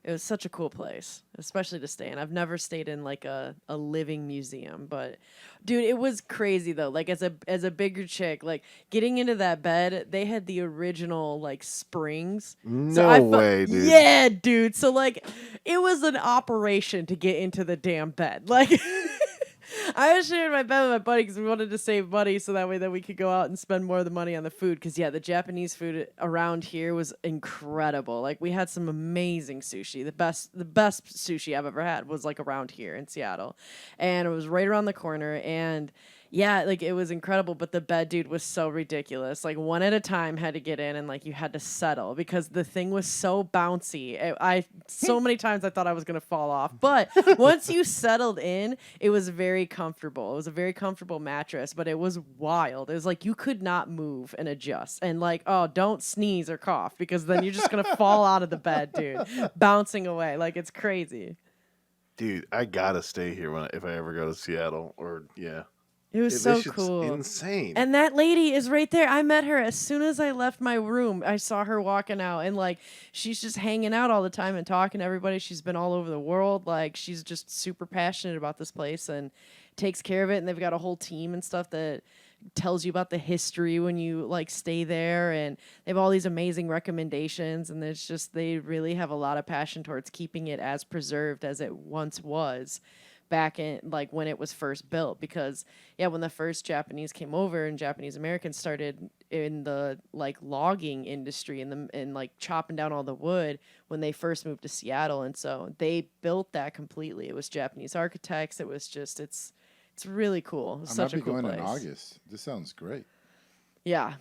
It was such a cool place, especially to stay in. I've never stayed in like a living museum, but dude, it was crazy though. Like as a bigger chick, like getting into that bed, they had the original like springs. So No way, dude. yeah, dude. So like it was an operation to get into the damn bed. Like I was sharing my bed with my buddy because we wanted to save money so that way that we could go out and spend more of the money on the food. Because yeah, the Japanese food around here was incredible. Like we had some amazing sushi. The best sushi I've ever had was like around here in Seattle, and it was right around the corner. And yeah, like it was incredible, but the bed, dude, was so ridiculous. Like one at a time had to get in, and like you had to settle because the thing was so bouncy. I so many times I thought I was gonna fall off, but once you settled in, it was very comfortable. It was a very comfortable mattress, but it was wild. It was like you could not move and adjust, and like, oh, don't sneeze or cough because then you're just gonna fall out of the bed, dude, bouncing away. Like it's crazy. Dude, I gotta stay here if I ever go to Seattle. Or yeah, It was so this shit's cool. insane. And that lady is right there. I met her as soon as I left my room. I saw her walking out, and like she's just hanging out all the time and talking to everybody. She's been all over the world. Like she's just super passionate about this place and takes care of it. And they've got a whole team and stuff that tells you about the history when you like stay there, and they have all these amazing recommendations, and it's just they really have a lot of passion towards keeping it as preserved as it once was back in like when it was first built. Because yeah, when the first Japanese came over and Japanese Americans started in the like logging industry and like chopping down all the wood when they first moved to Seattle, and so they built that completely. It was Japanese architects. It was just it's really cool. It's I such might a be cool going place. in August. This sounds great. Yeah.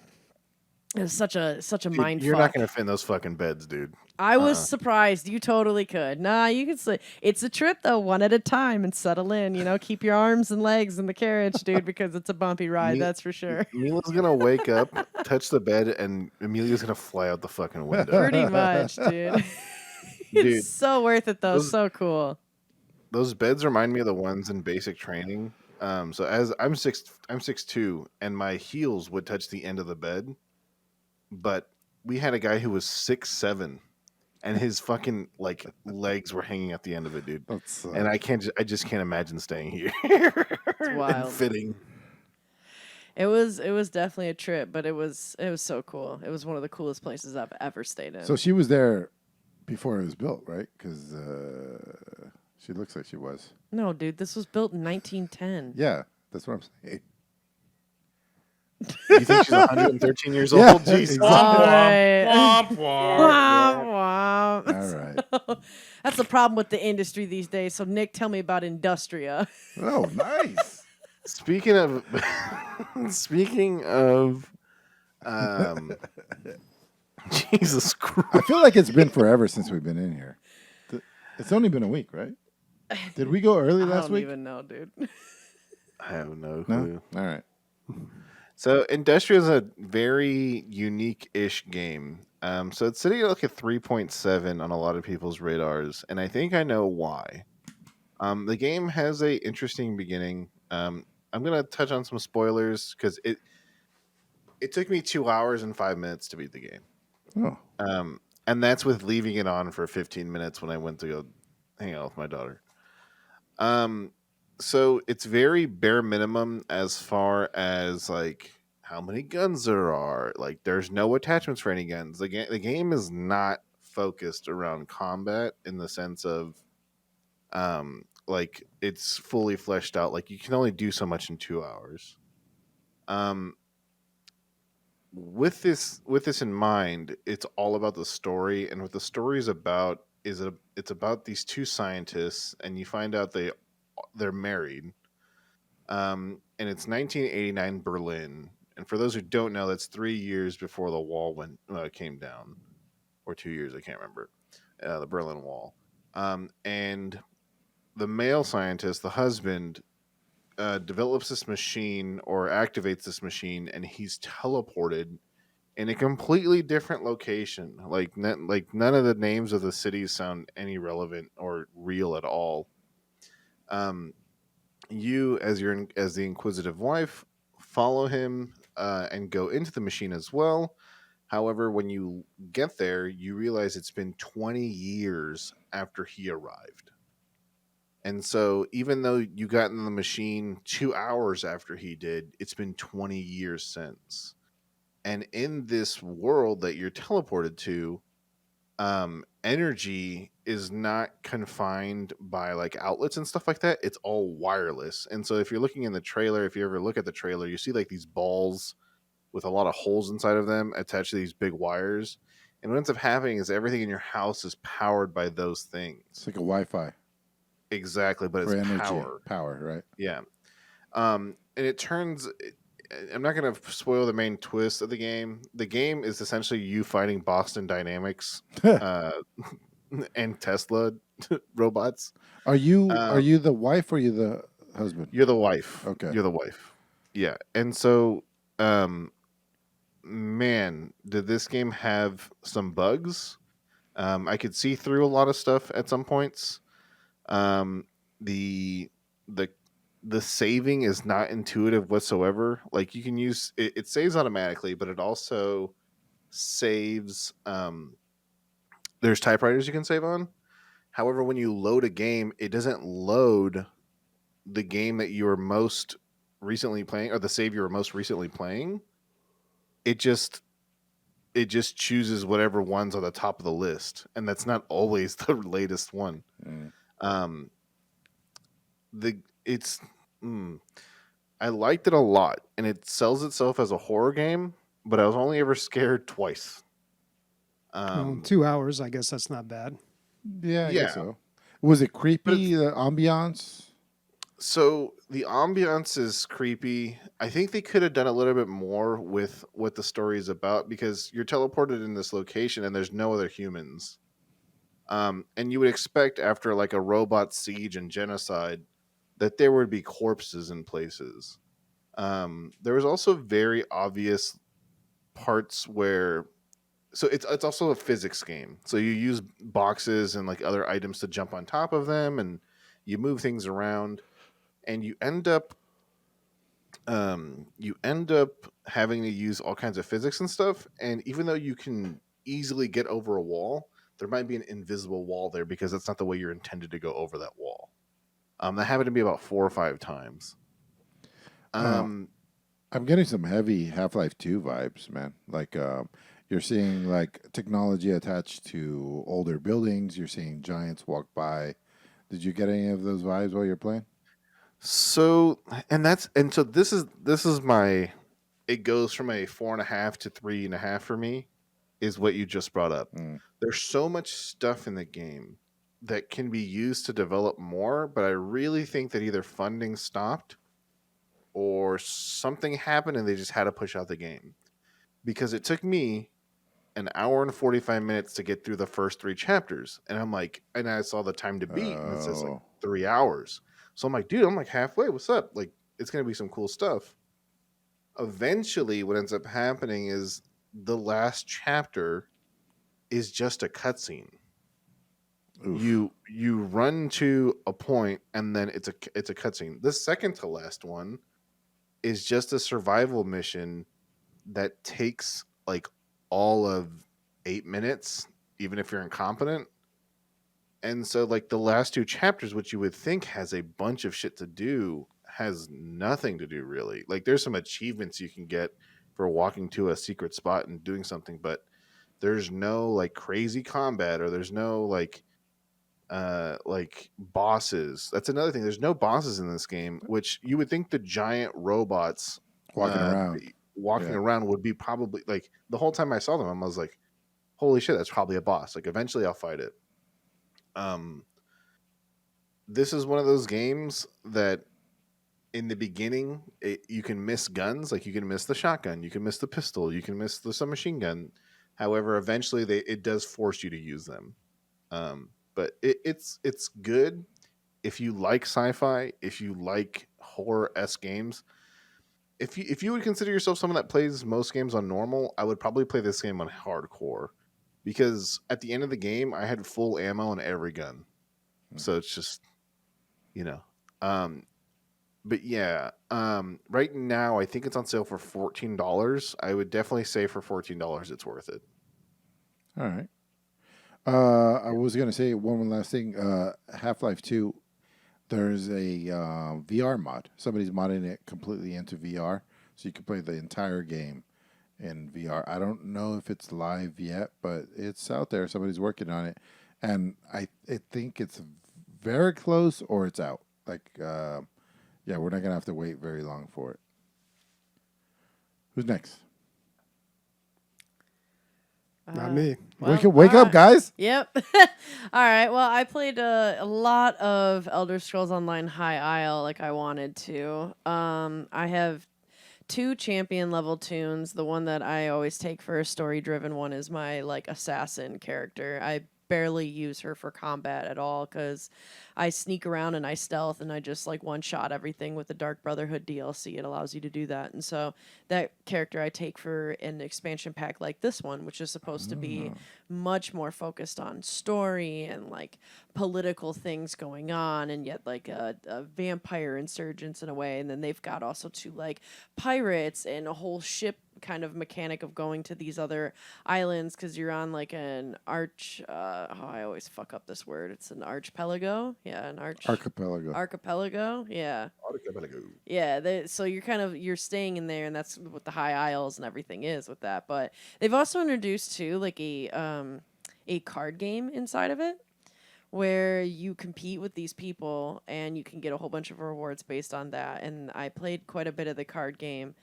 It was such a Dude, mind you're fuck. not gonna fit in those fucking beds, dude. I was surprised. You totally could. Nah, you can sleep. It's a trip though, one at a time, and settle in. You know, keep your arms and legs in the carriage, dude, because it's a bumpy ride. Me- That's for sure. Mila's gonna wake up, touch the bed, and Emilio's gonna fly out the fucking window. Pretty much, dude. Dude, It's so worth it though. those- So cool. Those beds remind me of the ones in basic training. So as I'm 6'2", and my heels would touch the end of the bed, but we had a guy who was 6'7", and his fucking like legs were hanging at the end of it, dude. That's, And I just can't imagine staying here. and wild. fitting. It was definitely a trip, but it was so cool. It was one of the coolest places I've ever stayed in. so she was there before it was built, right? Because she looks like she was. No, dude, this was built in 1910. Yeah, that's what I'm saying. You think she's 113 years Yeah, old? Jesus. exactly. All right. Womp womp. Womp womp. All right. That's the problem with the industry these days. So Nick, tell me about Industria. Oh, nice. Speaking of, Jesus Christ. I feel like it's been forever since we've been in here. It's only been a week, right? Did we go early I last don't week? even know, dude. I have no No. clue. All right. So Industria is a very unique-ish game. So it's sitting at like a 3.7 on a lot of people's radars, and I think I know why. The game has a interesting beginning. I'm gonna touch on some spoilers because it took me 2 hours and 5 minutes to beat the game. Oh, And that's with leaving it on for 15 minutes when I went to go hang out with my daughter. So it's very bare minimum as far as like how many guns there are. Like there's no attachments for any guns. The game is not focused around combat in the sense of like it's fully fleshed out. Like you can only do so much in 2 hours. With this in mind, it's all about the story, and what the story is about it's about these two scientists, and you find out they're married. And it's 1989 Berlin, and for those who don't know, that's 3 years before the wall came down, or 2 years, I can't remember, the Berlin Wall. And the male scientist, the husband, develops this machine or activates this machine, and he's teleported in a completely different location. Like none of the names of the cities sound any relevant or real at all. You, as the inquisitive wife, follow him and go into the machine as well. However, when you get there, you realize it's been 20 years after he arrived. And so, even though you got in the machine 2 hours after he did, it's been 20 years since. And in this world that you're teleported to, energy is not confined by like outlets and stuff like that. It's all wireless. And so, if you're looking in the trailer, if you ever look at the trailer, you see like these balls with a lot of holes inside of them attached to these big wires. And what ends up happening is everything in your house is powered by those things. It's like a Wi-Fi Exactly, but for it's energy, power. power, right? Yeah. And it turns. I'm not going to spoil the main twist of the game. The game is essentially you fighting Boston Dynamics uh, and Tesla robots. Are you Um, the wife or are you the husband? you're the wife. Okay. You're the wife. Yeah. And so, man, did this game have some bugs? I could see through a lot of stuff at some points. The the the saving is not intuitive whatsoever. Like you can use it, it saves automatically, but it also saves. There's typewriters you can save on. However, when you load a game, it doesn't load the game that you were most recently playing or the save you were most recently playing. It just it just chooses whatever one's on the top of the list, and that's not always the latest one. Mm. Um, the it's I liked it a lot, and it sells itself as a horror game, but I was only ever scared twice. Well, Um, 2 hours, I guess that's not bad. Yeah, I guess yeah, so. Was it but creepy? The ambiance? so the ambiance is creepy. I think they could have done a little bit more with what the story is about because you're teleported in this location and there's no other humans. And you would expect after like a robot siege and genocide that there would be corpses in places. There was also very obvious parts where so it's also a physics game. So you use boxes and like other items to jump on top of them, and you move things around, and you end up having to use all kinds of physics and stuff. And even though you can easily get over a wall, there might be an invisible wall there because that's not the way you're intended to go over that wall. That happened to me about 4 or 5 times. Uh, Um, I'm getting some heavy Half-Life 2 vibes, man. Like you're seeing like technology attached to older buildings. You're seeing giants walk by. Did you get any of those vibes while you're playing? so and so this is my it goes from a 4.5 to 3.5 for me is what you just brought up. Mm. There's so much stuff in the game that can be used to develop more, but I really think that either funding stopped or something happened and they just had to push out the game because it took me an hour and 45 minutes to get through the first 3 chapters. And I'm like, and I saw the time to beat and it says like Oh, 3 hours. So I'm like, dude, I'm like halfway. What's up? Like, it's going to be some cool stuff. Eventually, what ends up happening is the last chapter is just a cutscene. oof. You run to a point and then it's a cutscene. The second to last one is just a survival mission that takes like all of 8 minutes, even if you're incompetent. And so, like the last 2 chapters, which you would think has a bunch of shit to do, has nothing to do really. Like there's some achievements you can get for walking to a secret spot and doing something, but there's no like crazy combat or there's no like bosses. That's another thing. There's no bosses in this game, which you would think the giant robots Walking uh around. walking Yeah. around would be probably like the whole time I saw them, I was like, holy shit, that's probably a boss. Like eventually I'll fight it. Um this is one of those games that in the beginning you can miss guns, like you can miss the shotgun, you can miss the pistol, you can miss the submachine gun. However, eventually it does force you to use them. But it's good if you like sci-fi, if you like horror-esque games. If you would consider yourself someone that plays most games on normal, I would probably play this game on hardcore because at the end of the game, I had full ammo on every gun. Mm. So it's just you know, um, but yeah, right now I think it's on sale for $14. I would definitely say for $14 it's worth it. All right. I was gonna say one last thing. Half-Life 2. There's a VR mod. Somebody's modding it completely into VR, so you can play the entire game in VR. I don't know if it's live yet, but it's out there. Somebody's working on it, and I think it's very close or it's out. Like, yeah, we're not gonna have to wait very long for it. Who's next? Not me. Wake up, guys! Yep. All right. Well, I played a lot of Elder Scrolls Online High Isle like I wanted to. I have 2 champion level tunes. The one that I always take for a story driven one is my like assassin character. I barely use her for combat at all because I sneak around and I stealth and I just like one shot everything with the Dark Brotherhood DLC. It allows you to do that. And so that character I take for an expansion pack like this one, which is supposed to be much more focused on story and like political things going on, and yet like a vampire insurgents in a way. And then they've got also 2 like pirates and a whole ship kind of mechanic of going to these other islands because you're on like an I always fuck up this word. It's an archipelago. Yeah, an Archipelago. Archipelago. Yeah. Archipelago. Yeah, so you're staying in there, and that's what the High Isles and everything is with that. But they've also introduced too like a card game inside of it, where you compete with these people and you can get a whole bunch of rewards based on that. And I played quite a bit of the card game.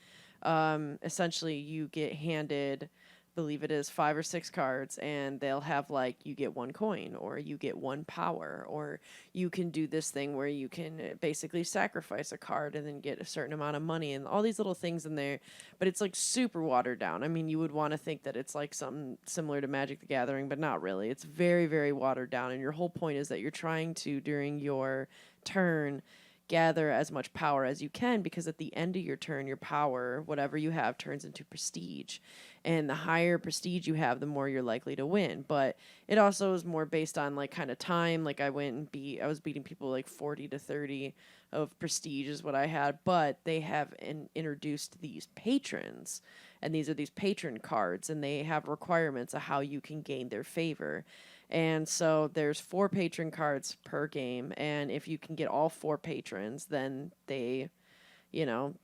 Essentially, you get handed, believe it is 5 or 6 cards, and they'll have like you get 1 coin or you get 1 power, or you can do this thing where you can basically sacrifice a card and then get a certain amount of money and all these little things in there. But it's like super watered down. I mean, you would want to think that it's like something similar to Magic the Gathering, but not really. It's very, very watered down, and your whole point is that you're trying to, during your turn, gather as much power as you can, because at the end of your turn, your power, whatever you have, turns into prestige. And the higher prestige you have, the more you're likely to win. But it also is more based on like kind of time. Like I was beating people like 40 to 30 of prestige is what I had. But they have introduced these patrons, and these are these patron cards, and they have requirements of how you can gain their favor. And so there's 4 patron cards per game, and if you can get all 4 patrons, then they,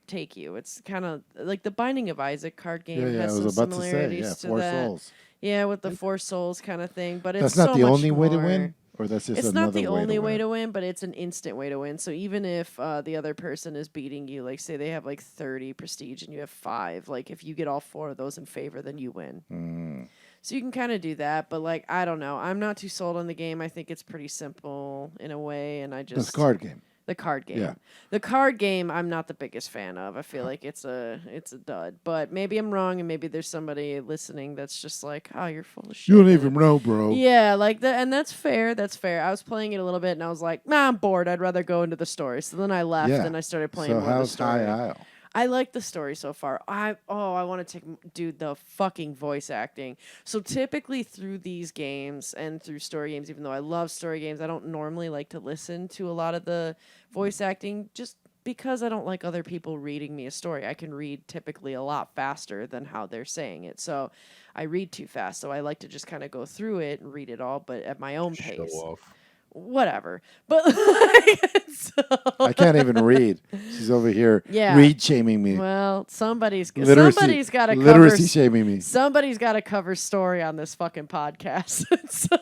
take you. It's kind of like the Binding of Isaac card game Yeah, has I was some about to say, similarities yeah, to 4 that. souls. Yeah, with the 4 souls kind of thing, but That's it's not so the much only way to more. win, or that's just It's another not the way only to way win. to win, but it's an instant way to win. So even if the other person is beating you, like say they have like 30 prestige and you have 5, like if you get all 4 of those in favor, then you win. So you can kind of do that, but like I don't know, I'm not too sold on the game. I think it's pretty simple in a way, and I just This card game. the card game. Yeah. The card game I'm not the biggest fan of. I feel like it's a dud. But maybe I'm wrong, and maybe there's somebody listening that's just like, oh, you're full of shit. You don't even know, bro. Yeah, like that, and that's fair. That's fair. I was playing it a little bit, and I was like, nah, I'm bored. I'd rather go into the story. So then I left, Yeah. and I started playing So more of the how's story. High Isle? I like the story so far. I want to do the fucking voice acting. So typically through these games and through story games, even though I love story games, I don't normally like to listen to a lot of the voice acting just because I don't like other people reading me a story. I can read typically a lot faster than how they're saying it. So I read too fast. So I like to just kind of go through it and read it all, but at my own pace. Show off. Whatever. But like, so I can't even read. She's over here Yeah. read shaming me. well, somebody's got to literacy cover shaming me. somebody's got to cover story on this fucking podcast. So,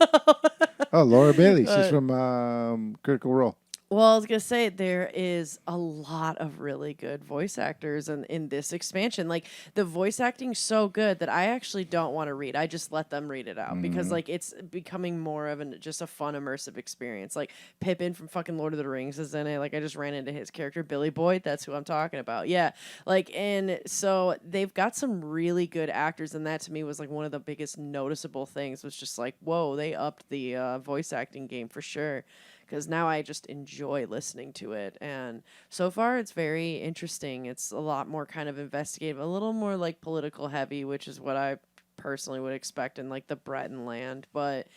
Oh, Laura Bailey. She's from Critical Role. well, I was gonna say there is a lot of really good voice actors in this expansion. Like the voice acting's so good that I actually don't want to read. I just let them read it out because like it's becoming more of just a fun immersive experience. Like Pippin from fucking Lord of the Rings is in it. Like I just ran into his character Billy Boyd. That's who I'm talking about. Yeah, like and so they've got some really good actors, and that to me was like one of the biggest noticeable things. Was just like whoa, they upped the voice acting game for sure. Because now I just enjoy listening to it. And so far, it's very interesting. It's a lot more kind of investigative, a little more like political heavy, which is what I personally would expect in like the Breton land. But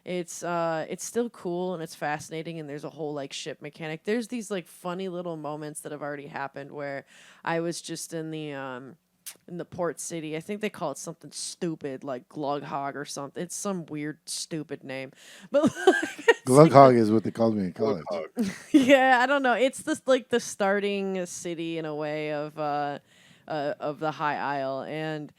It's still cool and it's fascinating, and there's a whole like ship mechanic. There's these like funny little moments that have already happened where I was just in the port city. I think they call it something stupid like Glughog or something. It's some weird stupid name. But Glughog is what they called me in college. yeah, I don't know. It's this like the starting city in a way of the High Isle, and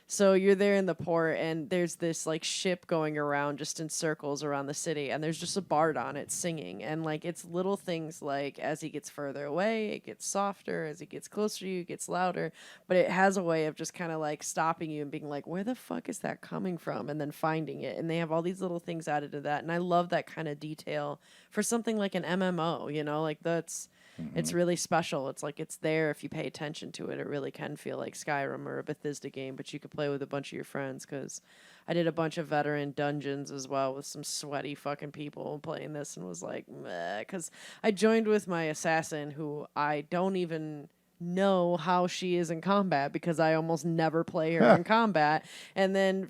so you're there in the port, and there's this like ship going around just in circles around the city, and there's just a bard on it singing, and like it's little things like as he gets further away, it gets softer. As he gets closer to you, it gets louder. But it has a way of just kind of like stopping you and being like, where the fuck is that coming from? And then finding it. And they have all these little things added to that, and I love that kind of detail for something like an MMO. You know, like that's. It's really special. It's like it's there if you pay attention to it. It really can feel like Skyrim or a Bethesda game, but you could play with a bunch of your friends because I did a bunch of veteran dungeons as well with some sweaty fucking people playing this and was like, meh, because I joined with my assassin who I don't even know how she is in combat because I almost never play her in combat. And then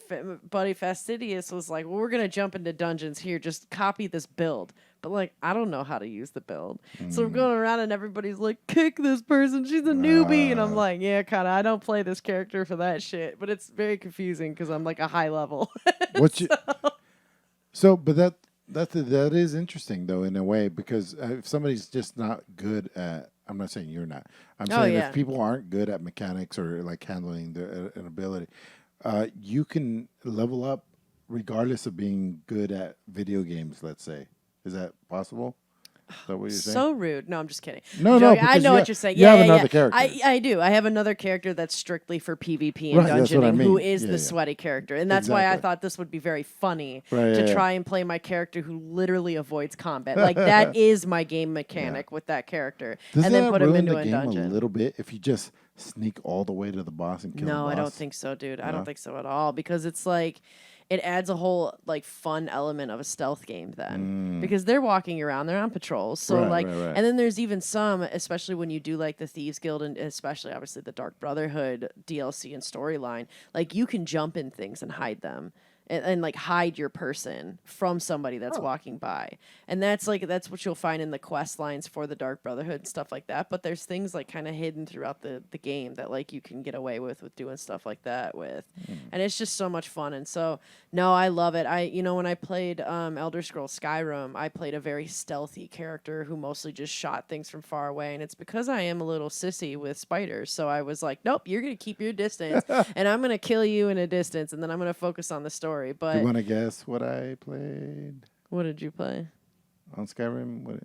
Buddy Fastidious was like, well, we're going to jump into dungeons here. Just copy this build. But, like, I don't know how to use the build. So I'm going around and everybody's like, kick this person. She's a newbie. And I'm like, yeah, kind of. I don't play this character for that shit. But it's very confusing because I'm, like, a high level. But that is interesting, though, in a way, because if somebody's just not good at, I'm not saying you're not. I'm saying if people aren't good at mechanics or, like, handling their an ability, you can level up regardless of being good at video games, let's say. Is that possible? Is that what you're saying? So rude. No, I'm just kidding. No, I know what you're saying. You have another character. I do. I have another character that's strictly for PvP and dungeoning, who is the sweaty character. And that's why I thought this would be very funny to try and play my character who literally avoids combat. Like, that is my game mechanic with that character. Does and then put him into the a game dungeon. a little bit if you just sneak all the way to the boss and kill the boss? No, I don't think so, dude. I don't think so at all. Because it's like... it adds a whole like fun element of a stealth game then because they're walking around, they're on patrols. So and then there's even some, especially when you do like the Thieves Guild and especially obviously the Dark Brotherhood DLC and storyline, like you can jump in things and hide them. And like hide your person from somebody that's walking by. And that's what you'll find in the quest lines for the Dark Brotherhood and stuff like that. But there's things like kind of hidden throughout the game that like you can get away with doing stuff like that with. And it's just so much fun. And so, no, I love it. When I played Elder Scrolls Skyrim, I played a very stealthy character who mostly just shot things from far away. And it's because I am a little sissy with spiders. So I was like, nope, you're going to keep your distance and I'm going to kill you in a distance. And then I'm going to focus on the story. But you want to guess what I played? What did you play? On Skyrim?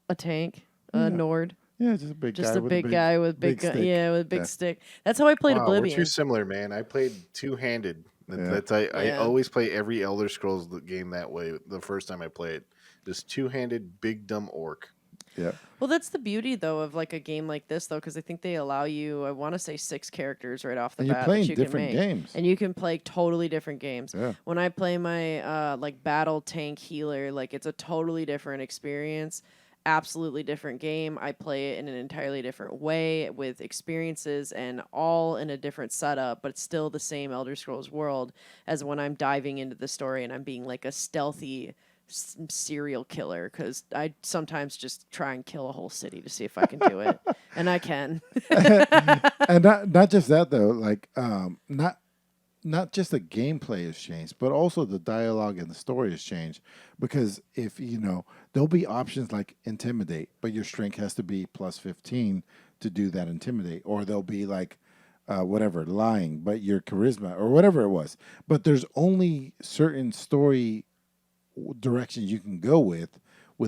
A tank? A Nord? Yeah, just a big guy with big stick. Yeah, with a big stick. That's how I played Oblivion. We're too similar, man. I played two-handed. I always play every Elder Scrolls game that way. The first time I play it, just two-handed, big dumb orc. Yeah. Well, that's the beauty, though, of like a game like this, though, because I think they allow you, I want to say 6 characters right off the bat. You're playing that you different can make. games. And you can play totally different games. Yeah. When I play my like battle tank healer, like it's a totally different experience. Absolutely different game. I play it in an entirely different way with experiences and all in a different setup, but it's still the same Elder Scrolls world as when I'm diving into the story and I'm being like a stealthy serial killer, because I sometimes just try and kill a whole city to see if I can do it, and I can. And not just that though, like not just the gameplay has changed, but also the dialogue and the story has changed. Because if there'll be options like intimidate, but your strength has to be plus 15 to do that intimidate, or there'll be like whatever lying, but your charisma or whatever it was. But there's only certain story directions you can go with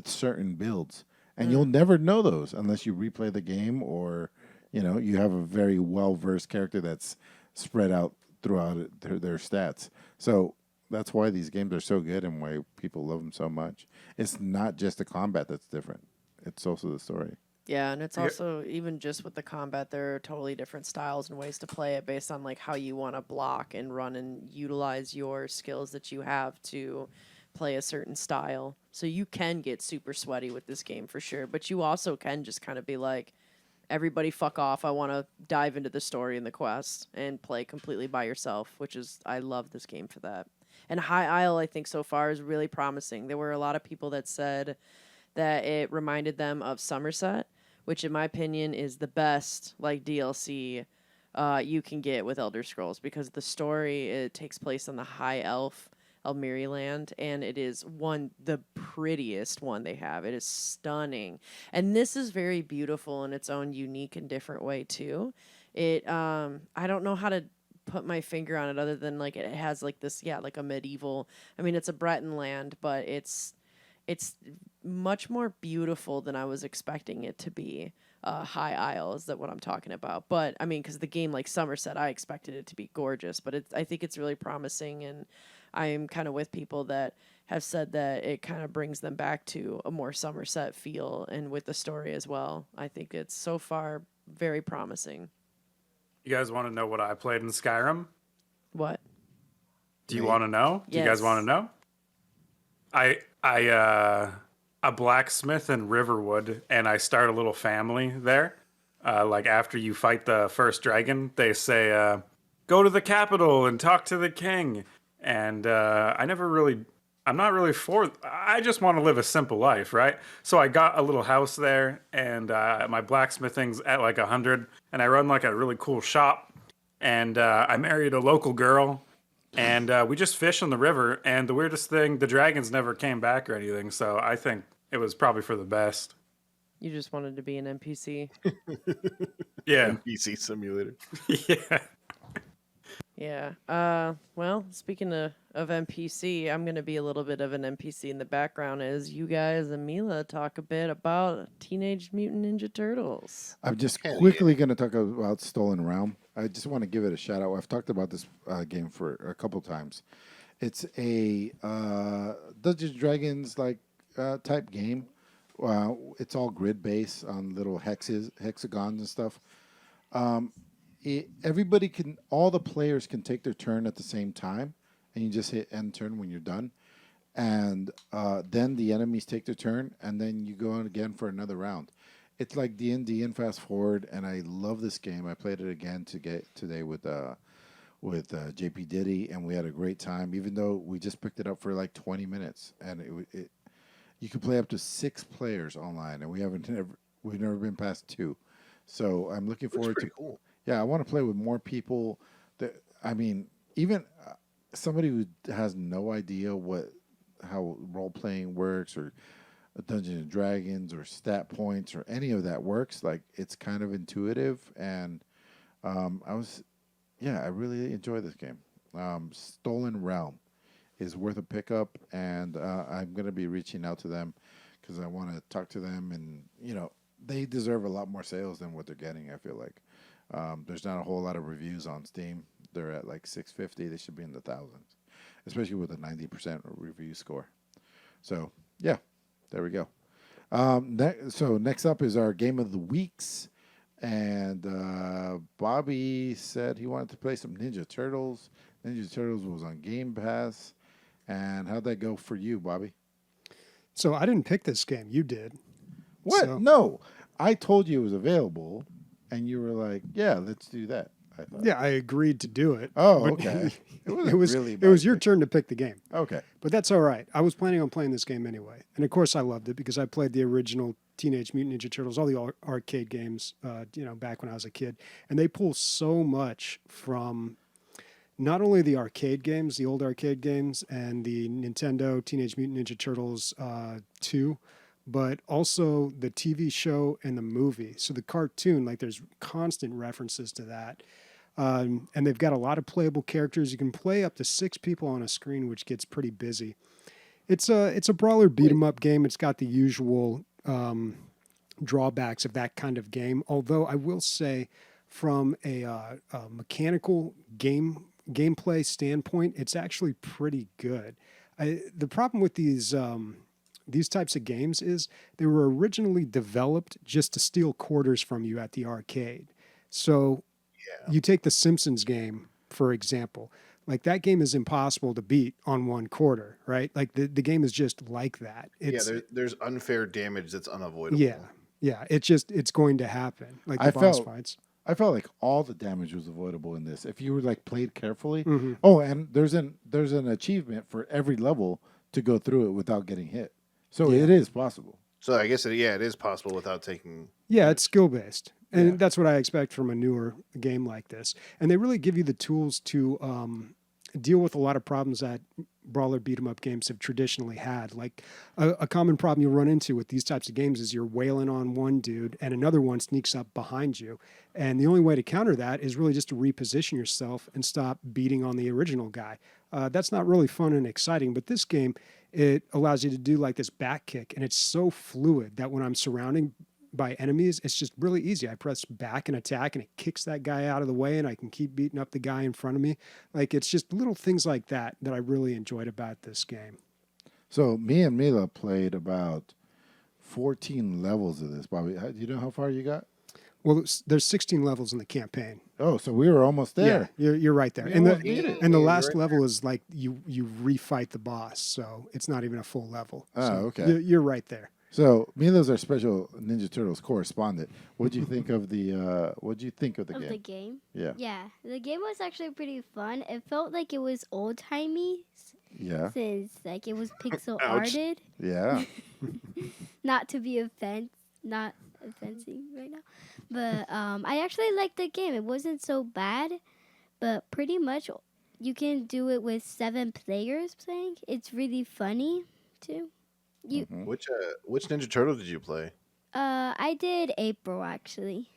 certain builds, and you'll never know those unless you replay the game, or you have a very well-versed character that's spread out throughout their stats. So that's why these games are so good and why people love them so much. It's not just the combat that's different, it's also the story. Yeah, and it's also, even just with the combat, there are totally different styles and ways to play it based on like how you want to block and run and utilize your skills that you have to play a certain style. So you can get super sweaty with this game for sure, but you also can just kind of be like, everybody fuck off, I want to dive into the story and the quest and play completely by yourself, which is, I love this game for that. And High Isle, I think so far is really promising. There were a lot of people that said that it reminded them of Somerset, which in my opinion is the best like DLC you can get with Elder Scrolls, because the story, it takes place on the High Elf Elmiri land, and it is the prettiest one they have. It is stunning, and this is very beautiful in its own unique and different way too. I don't know how to put my finger on it other than like it has like this, like a medieval. I mean, it's a Breton land, but it's much more beautiful than I was expecting it to be. High Isle is that what I'm talking about, but I mean, because the game like Somerset, I expected it to be gorgeous, but I think it's really promising, and I am kind of with people that have said that it kind of brings them back to a more Somerset feel, and with the story as well. I think it's so far very promising. You guys want to know what I played in Skyrim? What? Do you want to know? Do you guys Yes. want to know? A blacksmith in Riverwood, and I start a little family there. Like after you fight the first dragon, they say, "Go to the capital and talk to the king." And I'm not really for. I just want to live a simple life, right? So I got a little house there, and my blacksmithing's at like 100, and I run like a really cool shop. And I married a local girl. And we just fish on the river, and the weirdest thing, the dragons never came back or anything, so I think it was probably for the best. You just wanted to be an NPC. Yeah. NPC simulator. Yeah. Yeah. Well, speaking of NPC, I'm going to be a little bit of an NPC in the background as you guys and Mila talk a bit about Teenage Mutant Ninja Turtles. I'm just Hell quickly going to talk about Stolen Realm. I just want to give it a shout out. I've talked about this game for a couple times. It's a Dungeons and Dragons like type game. It's all grid based on little hexagons and stuff. All the players can take their turn at the same time, and you just hit end turn when you're done. And then the enemies take their turn, and then you go on again for another round. It's like D&D and Fast Forward, and I love this game. I played it again today with JP Diddy, and we had a great time. Even though we just picked it up for like 20 minutes, and you can play up to 6 players online, and we've never been past 2. So I'm looking forward to. Cool. Yeah, I want to play with more people. Even somebody who has no idea how role playing works, or Dungeons and Dragons, or stat points, or any of that works. Like, it's kind of intuitive, and I really enjoy this game. Stolen Realm is worth a pickup, and I'm going to be reaching out to them because I want to talk to them, and they deserve a lot more sales than what they're getting. I feel like there's not a whole lot of reviews on Steam. They're at like 650. They should be in the thousands, especially with a 90% review score. So yeah, there we go. So next up is our game of the weeks, and Bobby said he wanted to play some Ninja Turtles. Ninja Turtles was on Game Pass. And how'd that go for you, Bobby? So I didn't pick this game. You did. What? So- No. I told you it was available, and you were like, yeah, let's do that. I thought. Yeah, I agreed to do it. Oh, but okay. It was your turn to pick the game. Okay. But that's all right. I was planning on playing this game anyway. And of course I loved it because I played the original Teenage Mutant Ninja Turtles, all the arcade games, back when I was a kid. And they pull so much from not only the arcade games, the old arcade games, and the Nintendo Teenage Mutant Ninja Turtles 2, but also the TV show and the movie. So the cartoon, like there's constant references to that. And they've got a lot of playable characters. You can play up to 6 people on a screen, which gets pretty busy. It's a brawler beat 'em up game. It's got the usual drawbacks of that kind of game. Although I will say, from a mechanical gameplay standpoint, it's actually pretty good. The problem with these types of games is they were originally developed just to steal quarters from you at the arcade. So you take the Simpsons game, for example. Like, that game is impossible to beat on 1 quarter, right? Like, the game is just like that. There's unfair damage that's unavoidable. Yeah. It's going to happen. Like the boss fights. I felt like all the damage was avoidable in this if you were like played carefully. Mm-hmm. Oh, and there's an achievement for every level to go through it without getting hit. So Yeah. it is possible. So I guess it is possible without taking. Yeah, it's skill based, and Yeah. that's what I expect from a newer game like this. And they really give you the tools to deal with a lot of problems that brawler beat 'em up games have traditionally had. Like a common problem you'll run into with these types of games is you're wailing on one dude and another one sneaks up behind you, and the only way to counter that is really just to reposition yourself and stop beating on the original guy. That's not really fun and exciting, but this game, it allows you to do like this back kick, and it's so fluid that when I'm surrounding by enemies, it's just really easy. I press back and attack, and it kicks that guy out of the way, and I can keep beating up the guy in front of me. Like, it's just little things like that that I really enjoyed about this game. So me and Mila played about 14 levels of this. Bobby, do you know how far you got? Well, there's 16 levels in the campaign. Oh, so we were almost there. Yeah, you're right there. We And almost beat it. and the Yeah, you're last right level is like you refight the boss, so it's not even a full level. Oh, So okay. You're right there. So Mila's our special Ninja Turtles correspondent. What'd you think of the What'd you think of the Of game? the game. Yeah. Yeah, the game was actually pretty fun. It felt like it was old timey Yeah. since like it was pixel Ouch. arted. Yeah. Not to be not offensive right now, but I actually liked the game. It wasn't so bad, but pretty much you can do it with 7 players playing. It's really funny too. You Which Ninja Turtle did you play? I did April actually.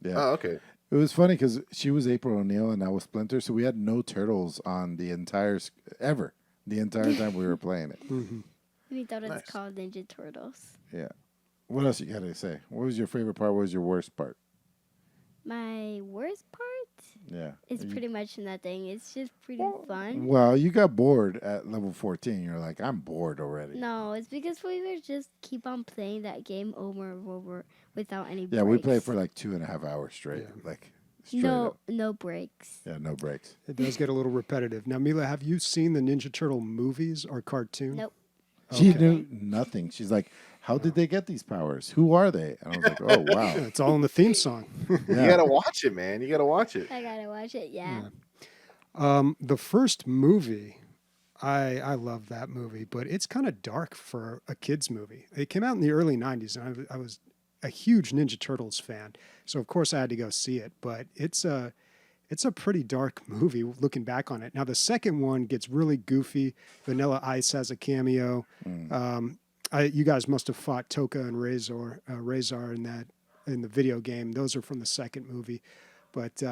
Yeah. Oh, okay. It was funny because she was April O'Neil and I was Splinter, so we had no turtles on the entire time we were playing it. We thought Nice. it's called Ninja Turtles. Yeah. What else you got to say? What was your favorite part? What was your worst part? My worst part Yeah. is pretty much nothing. It's just pretty fun. Well, you got bored at level 14. You're like, I'm bored already. No, it's because we would just keep on playing that game over and over without any breaks. Yeah, we played for like 2.5 hours straight. Like, straight up. No breaks. Yeah, no breaks. It does get a little repetitive. Now, Mila, have you seen the Ninja Turtle movies or cartoon? Nope. She knew nothing. She's like, how did they get these powers? Who are they? And I was like, oh, wow. Yeah, it's all in the theme song. You gotta watch it, man. You gotta watch it. I gotta watch it. Yeah. The first movie, I love that movie, but it's kind of dark for a kids movie. It came out in the early 90s, and I was a huge Ninja Turtles fan, so of course I had to go see it. But it's a pretty dark movie looking back on it. Now the second one gets really goofy. Vanilla Ice has a cameo. You guys must have fought Toka and Razor in the video game. Those are from the second movie, but.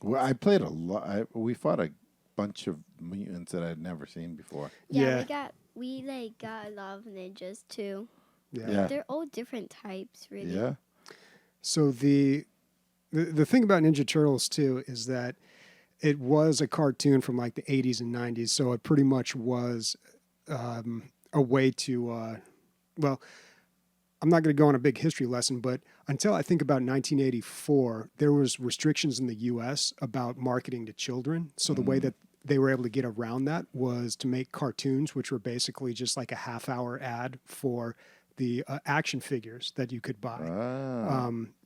Well, I played a lot. We fought a bunch of mutants that I'd never seen before. Yeah. We got a lot of ninjas too. Yeah. They're all different types, really. Yeah. So the thing about Ninja Turtles too is that it was a cartoon from like the 80s and 90s, so it pretty much was a way to well, I'm not going to go on a big history lesson, but until I think about 1984, there was restrictions in the U.S. about marketing to children. So the way that they were able to get around that was to make cartoons, which were basically just like a half-hour ad for the action figures that you could buy.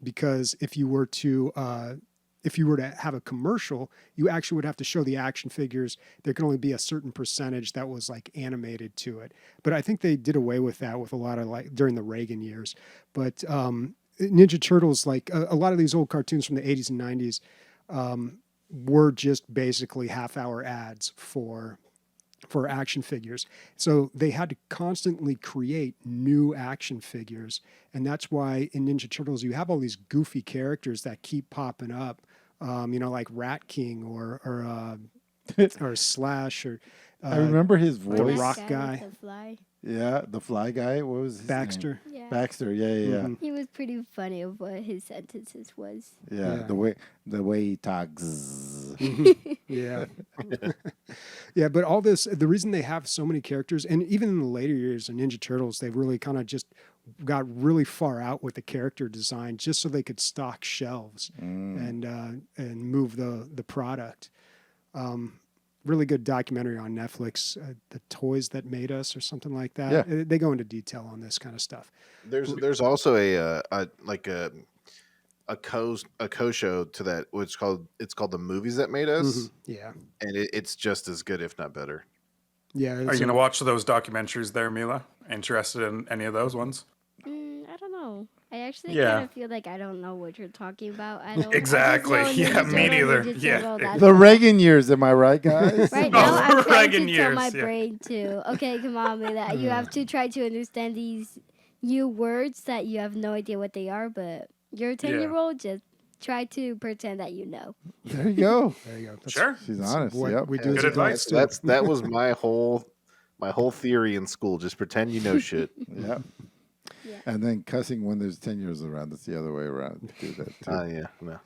Because if you were to have a commercial, you actually would have to show the action figures. There can only be a certain percentage that was like animated to it. But I think they did away with that with a lot of like during the Reagan years. But Ninja Turtles, like a lot of these old cartoons from the 80s and 90s, were just basically half-hour ads for action figures. So they had to constantly create new action figures. And that's why in Ninja Turtles, you have all these goofy characters that keep popping up, like Rat King or Slash or I remember his the voice. Rock That guy. with the fly. Yeah, the fly guy. What was his Baxter. name? Yeah. Baxter. Yeah. He was pretty funny of what his sentences was. Yeah. Yeah. The way he talks. Yeah. Yeah, but all this, the reason they have so many characters, and even in the later years of Ninja Turtles, they've really kind of just got really far out with the character design just so they could stock shelves and move the product. Really good documentary on Netflix, The Toys That Made Us or something like that. They go into detail on this kind of stuff. There's also a co-show to that, which it's called The Movies That Made Us, Yeah. and it's just as good, if not better. Yeah. Are you going to watch those documentaries there, Mila? Interested in any of those ones? I don't know. I actually Yeah. kind of feel like I don't know what you're talking about. I don't. Exactly. I just know Yeah, Ninja me Turtle, neither. Ninja Yeah. Turtle, that's The all. Reagan years, am I right, guys? Right Oh, now, I'm the trying to Reagan tell my years, yeah. brain to. Okay, come on, Mila. You have to try to understand these new words that you have no idea what they are, but you're a 10-year-old. Just try to pretend that you know. There you go. There you go. That's Sure. She's honest. what Yep. we do Good as adults advice. too. That was my whole theory in school. Just pretend you know shit. Yep. Yeah. And then cussing when there's 10 years around. That's the other way around. Do that too. Yeah, no.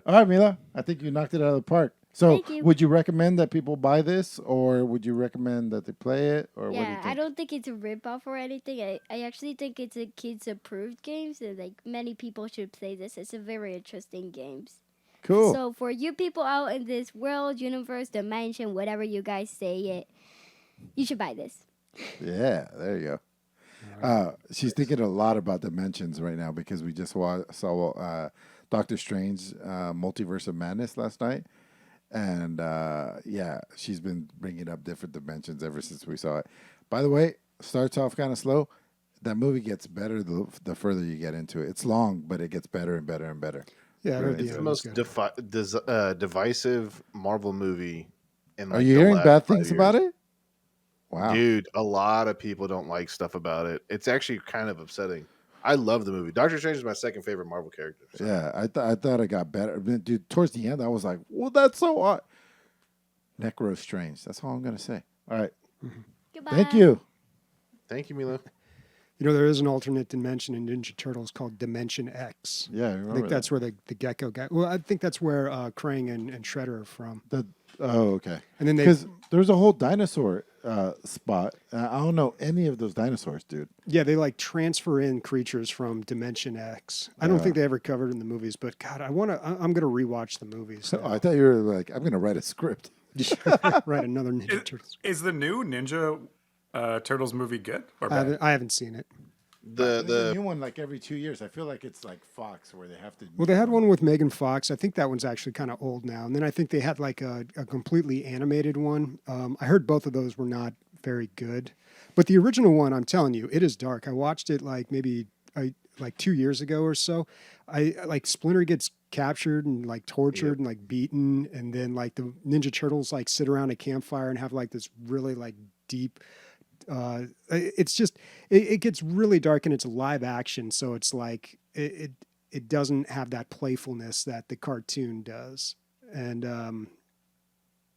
All right, Mila. I think you knocked it out of the park. So, Thank you. would you recommend that people buy this, or would you recommend that they play it, or what do you Yeah, think? I don't think it's a rip-off or anything. I actually think it's a kids-approved game, so like many people should play this. It's a very interesting game. Cool. So for you people out in this world, universe, dimension, whatever you guys say it, you should buy this. Yeah, there you go. She's thinking a lot about dimensions right now because we just saw Doctor Strange Multiverse of Madness last night. And yeah, she's been bringing up different dimensions ever since we saw it. By the way, starts off kind of slow. That movie gets better the further you get into it. It's long, but it gets better and better and better. Yeah, I heard Really, the It's end the was most good. divisive Marvel movie in like Are you the hearing last bad 5 things years. about it? Wow. Dude, a lot of people don't like stuff about it. It's actually kind of upsetting. I love the movie. Doctor Strange is my second favorite Marvel character. So. Yeah, I thought it got better. Dude, towards the end, I was like, well, that's so odd. Necro Strange. That's all I'm going to say. All right. Goodbye. Thank you. Thank you, Mila. You know, there is an alternate dimension in Ninja Turtles called Dimension X. Yeah, I I remember think that's where the gecko guy. Well, I think that's where Krang and Shredder are from. okay. And then they Because there's a whole dinosaur spot. I don't know any of those dinosaurs, dude. Yeah, they like transfer in creatures from Dimension X. I don't think they ever covered it in the movies, but God, I'm gonna rewatch the movies. Oh, I thought you were like, I'm going to write a script. Write another Ninja Turtles. Is the new Ninja Turtles movie good or bad? I haven't seen it. There's a The new one like every 2 years. I feel like it's like Fox where they have to. Well, they had one with Megan Fox. I think that one's actually kind of old now. And then I think they had like a completely animated one. I heard both of those were not very good, but the original one, I'm telling you, it is dark. I watched it like maybe like 2 years ago or so. I like Splinter gets captured and like tortured and like beaten, and then like the Ninja Turtles like sit around a campfire and have like this really like deep. It's just it gets really dark and it's live action, so it's like it doesn't have that playfulness that the cartoon does. And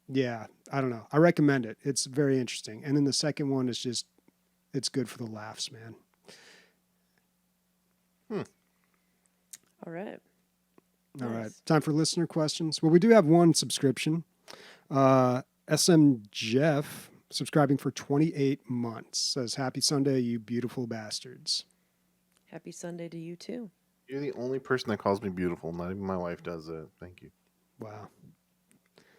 yeah, I don't know. I recommend it. It's very interesting. And then the second one is just it's good for the laughs, man. All right. All right. Nice. Time for listener questions. Well, we do have one subscription. SM Jeff, subscribing for 28 months, says, "Happy Sunday, you beautiful bastards." Happy Sunday to you too. You're the only person that calls me beautiful. Not even my wife does it. Thank you. Wow.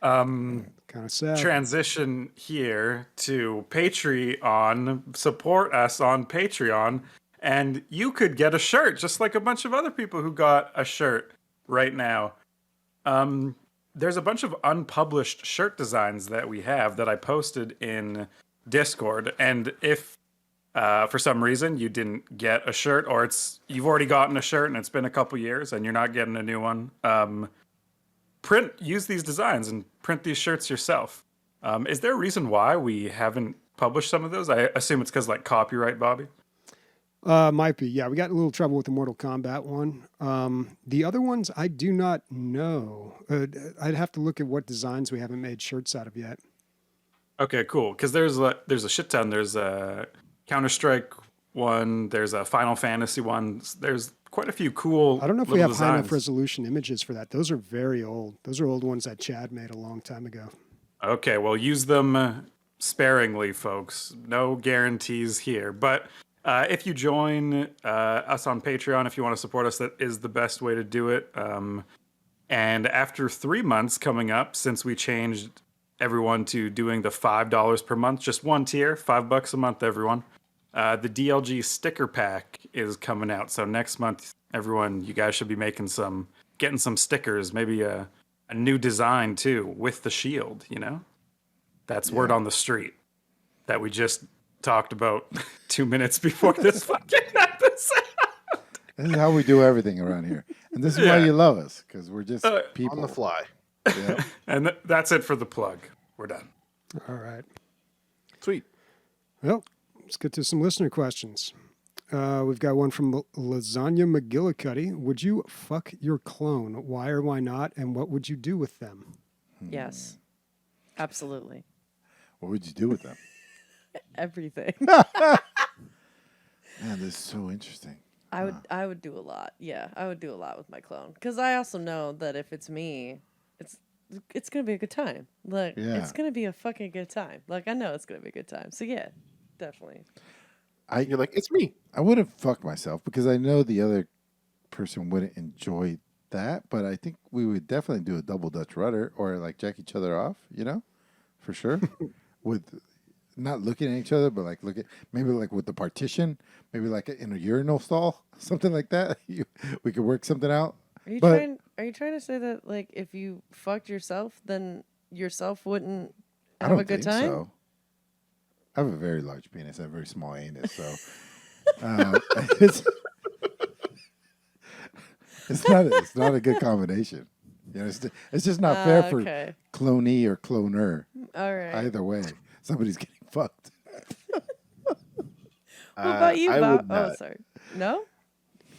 Um, Kind of sad. transition here to Patreon. Support us on Patreon, and you could get a shirt just like a bunch of other people who got a shirt right now. There's a bunch of unpublished shirt designs that we have that I posted in Discord, and if for some reason you didn't get a shirt, or you've already gotten a shirt and it's been a couple years and you're not getting a new one, use these designs and print these shirts yourself. Is there a reason why we haven't published some of those? I assume it's because like copyright, Bobby. Might be. Yeah, we got a little trouble with the Mortal Kombat one. The other ones, I do not know. I'd have to look at what designs we haven't made shirts out of yet. Okay, cool. Because there's a shit ton. There's a Counter-Strike one. There's a Final Fantasy one. There's quite a few cool. I don't know if we have little high enough designs. resolution images for that. Those are very old. Those are old ones that Chad made a long time ago. Okay, well, use them sparingly, folks. No guarantees here. But if you join us on Patreon, if you want to support us, that is the best way to do it. And after 3 months coming up, since we changed everyone to doing the $5 per month, just one tier, $5 a month, everyone. The DLG sticker pack is coming out. So next month, everyone, you guys should be getting some stickers, maybe a new design too with the shield, you know? That's word on the street that we just talked about 2 minutes before this fucking episode. This is how we do everything around here. And this is why you love us, because we're just people. On the fly. Yeah. And that's it for the plug. We're done. All right. Sweet. Well, let's get to some listener questions. We've got one from Lasagna McGillicuddy. Would you fuck your clone? Why or why not? And what would you do with them? Yes. Absolutely. What would you do with them? Everything. Man, this is so interesting. I would do a lot. Yeah, I would do a lot with my clone because I also know that if it's me, it's gonna be a good time. Like it's gonna be a fucking good time. Like I know it's gonna be a good time. So yeah, definitely. You're like, it's me. I wouldn't fuck myself because I know the other person wouldn't enjoy that, but I think we would definitely do a double Dutch rudder or like jack each other off, you know, for sure. With not looking at each other, but like maybe like with the partition, maybe like in a urinal stall, something like that. We could work something out. Are you trying to say that like if you fucked yourself, then yourself wouldn't have a good time? So. I have a very large penis and a very small anus, so it's not a good combination. You know, it's just not fair for clonee or cloner. All right. Either way, somebody's getting fucked. What about you, I Bob? would not. Oh, sorry. No?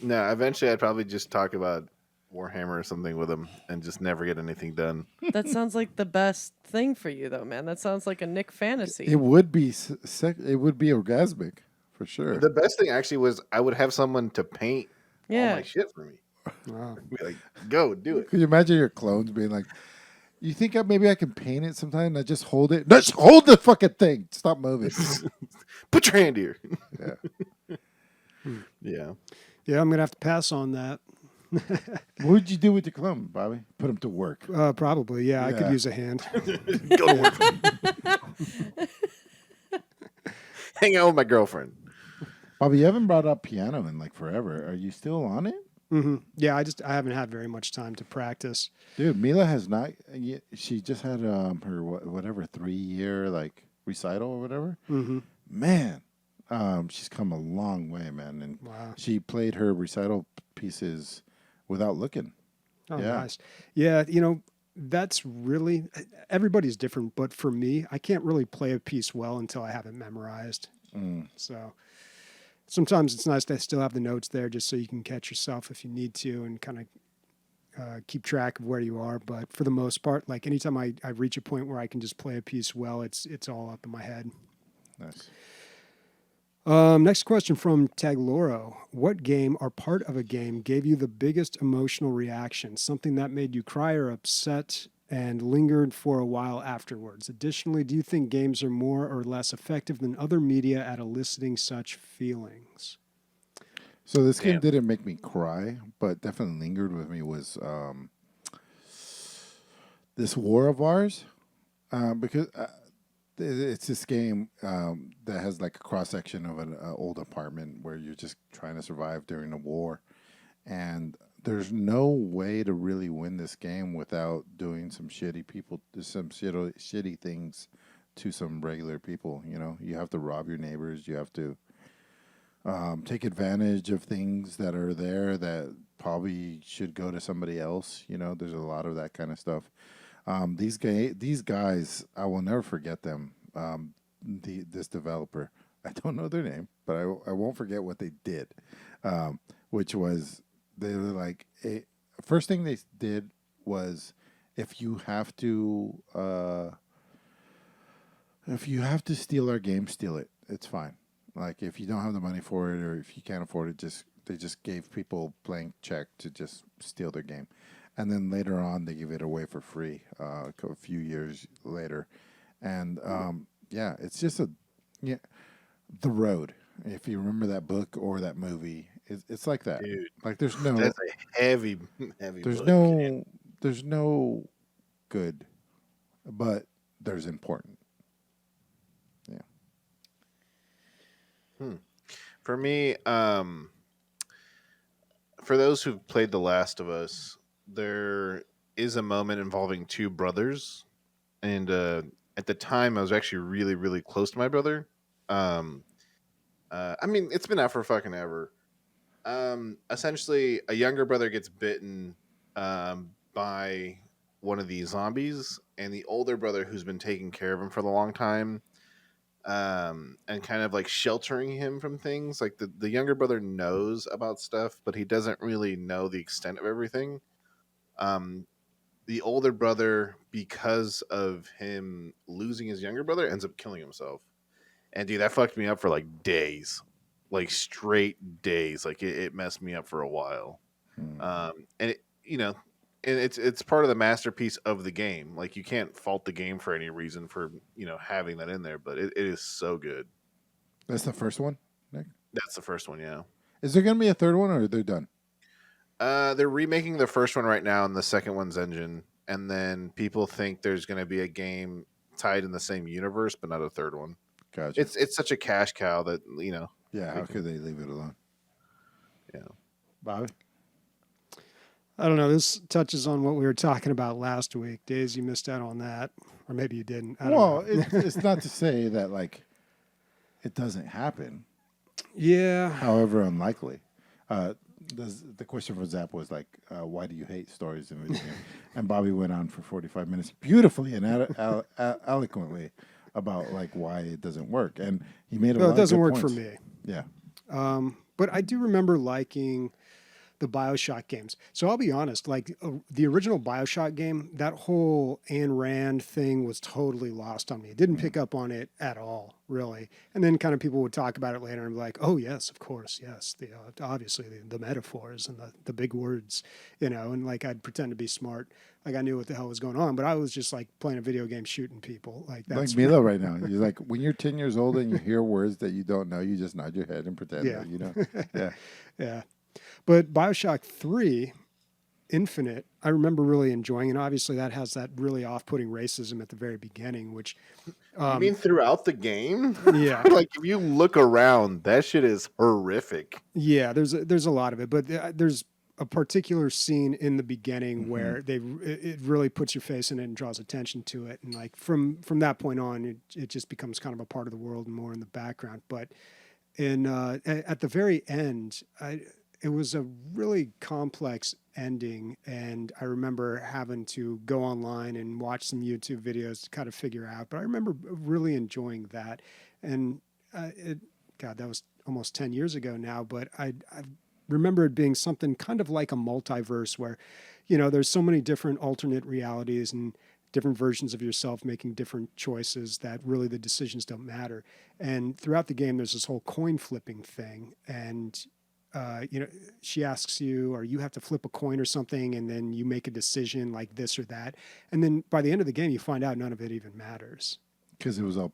No, eventually I'd probably just talk about Warhammer or something with him and just never get anything done. That sounds like the best thing for you, though, man. That sounds like a Nick fantasy. It would be it would be orgasmic for sure. The best thing actually was I would have someone to paint all Yeah. my shit for me. Wow. Be like, go do it. Could you imagine your clones being like, "You think maybe I can paint it sometime? And I just hold it. Just hold the fucking thing. Stop moving." Put your hand here. Yeah. Yeah. Yeah, I'm gonna have to pass on that. What would you do with your clone, Bobby? Put him to work. Probably, yeah. I could Yeah. use a hand. Go to work. Hang out with my girlfriend. Bobby, you haven't brought up piano in like forever. Are you still on it? Yeah, I haven't had very much time to practice. Dude, Mila has not. She just had her whatever 3-year like recital or whatever. Man, she's come a long way, man. And Wow. she played her recital pieces without looking. Oh, Yeah. nice. Yeah, you know, that's really everybody's different, but for me, I can't really play a piece well until I have it memorized. So sometimes it's nice to still have the notes there just so you can catch yourself if you need to and kind of keep track of where you are. But for the most part, like anytime I reach a point where I can just play a piece well, it's all up in my head. Nice. Next question from Tagloro. What game or part of a game gave you the biggest emotional reaction? Something that made you cry or upset and lingered for a while afterwards. Additionally, do you think games are more or less effective than other media at eliciting such feelings? So this game didn't make me cry, but definitely lingered with me was this War of Ours, because it's this game that has like a cross section of an old apartment where you're just trying to survive during a war, and there's no way to really win this game without doing some shitty things to some regular people. You know, you have to rob your neighbors. You have to take advantage of things that are there that probably should go to somebody else. You know, there's a lot of that kind of stuff. These guys, I will never forget them. This developer, I don't know their name, but I won't forget what they did, which was they were like first thing they did was if you have to steal our game, steal it. It's fine. Like if you don't have the money for it or if you can't afford it, they just gave people blank check to just steal their game. And then later on, they give it away for free a few years later. And, it's just the road. If you remember that book or that movie, it's like that. Dude, like there's that's a heavy there's book. there's no good, but there's important. Yeah. For me, for those who've played The Last of Us, there is a moment involving two brothers, and at the time, I was actually really, really close to my brother. Um, I mean, it's been out for fucking ever. Essentially, a younger brother gets bitten by one of these zombies, and the older brother, who's been taking care of him for the long time, and kind of like sheltering him from things. Like the younger brother knows about stuff, but he doesn't really know the extent of everything. Um, the older brother, because of him losing his younger brother, ends up killing himself. And dude, that fucked me up for like days, like straight days. Like it messed me up for a while. Hmm. And it, and it's part of the masterpiece of the game. Like you can't fault the game for any reason for having that in there, but it is so good. That's the first one, Nick? That's the first one, yeah. Is there going to be a third one, or they're done? They're remaking the first one right now in the second one's engine, and then people think there's going to be a game tied in the same universe, but not a third one. Gotcha. It's such a cash cow that Yeah, how could they leave it alone? Yeah. Bobby? I don't know. This touches on what we were talking about last week. Days, you missed out on that, or maybe you didn't. I don't Well, know. it's not to say that like it doesn't happen. Yeah. However unlikely. The question from Zap was like, why do you hate stories in video games? And Bobby went on for 45 minutes beautifully and eloquently about like why it doesn't work. And he made a No, lot it of doesn't good work points. for me. Yeah. But I do remember liking the BioShock games. So I'll be honest, like the original BioShock game, that whole Ayn Rand thing was totally lost on me. Didn't pick up on it at all, really. And then kind of people would talk about it later and be like, oh, yes, of course, yes. The obviously the metaphors and the big words, and like I'd pretend to be smart. Like I knew what the hell was going on, but I was just like playing a video game shooting people. Like that's Like Mila right now. You're like, when you're 10 years old and you hear words that you don't know, you just nod your head and pretend Yeah. that you know. Yeah. Yeah. But BioShock 3 Infinite, I remember really enjoying, and obviously that has that really off-putting racism at the very beginning, which You mean throughout the game? yeah. Like if you look around, that shit is horrific. Yeah, there's a lot of it, but there's a particular scene in the beginning where it really puts your face in it and draws attention to it, and like from that point on, it just becomes kind of a part of the world and more in the background. But at the very end, it was a really complex ending, and I remember having to go online and watch some YouTube videos to kind of figure out. But I remember really enjoying that, and God, that was almost 10 years ago now. But I remember it being something kind of like a multiverse where, there's so many different alternate realities and different versions of yourself making different choices that really the decisions don't matter. And throughout the game, there's this whole coin flipping thing, and she asks you, or you have to flip a coin or something, and then you make a decision like this or that. And then by the end of the game, you find out none of it even matters. Because it was all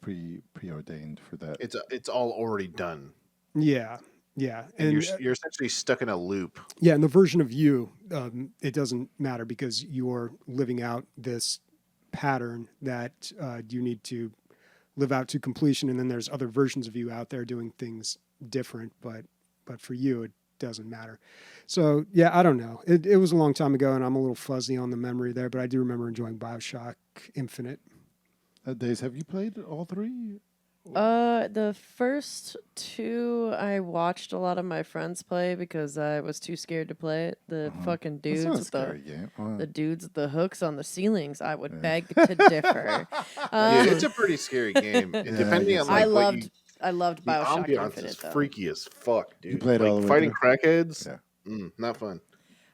preordained for that. It's all already done. Yeah. Yeah. And you're essentially stuck in a loop. Yeah. And the version of you, it doesn't matter because you're living out this pattern that you need to live out to completion. And then there's other versions of you out there doing things different, but for you, it doesn't matter. So, yeah, I don't know. It was a long time ago, and I'm a little fuzzy on the memory there, but I do remember enjoying BioShock Infinite. Days, have you played all three? The first two I watched a lot of my friends play because I was too scared to play it. The fucking That's dudes not a with scary game. the dudes with the hooks on the ceilings, I would beg to differ. Yeah, it's a pretty scary game. Depending on I like I loved the BioShock ambiance Infinite is though. freaky as fuck, dude. played like all the way fighting through? crackheads. Yeah. Not fun.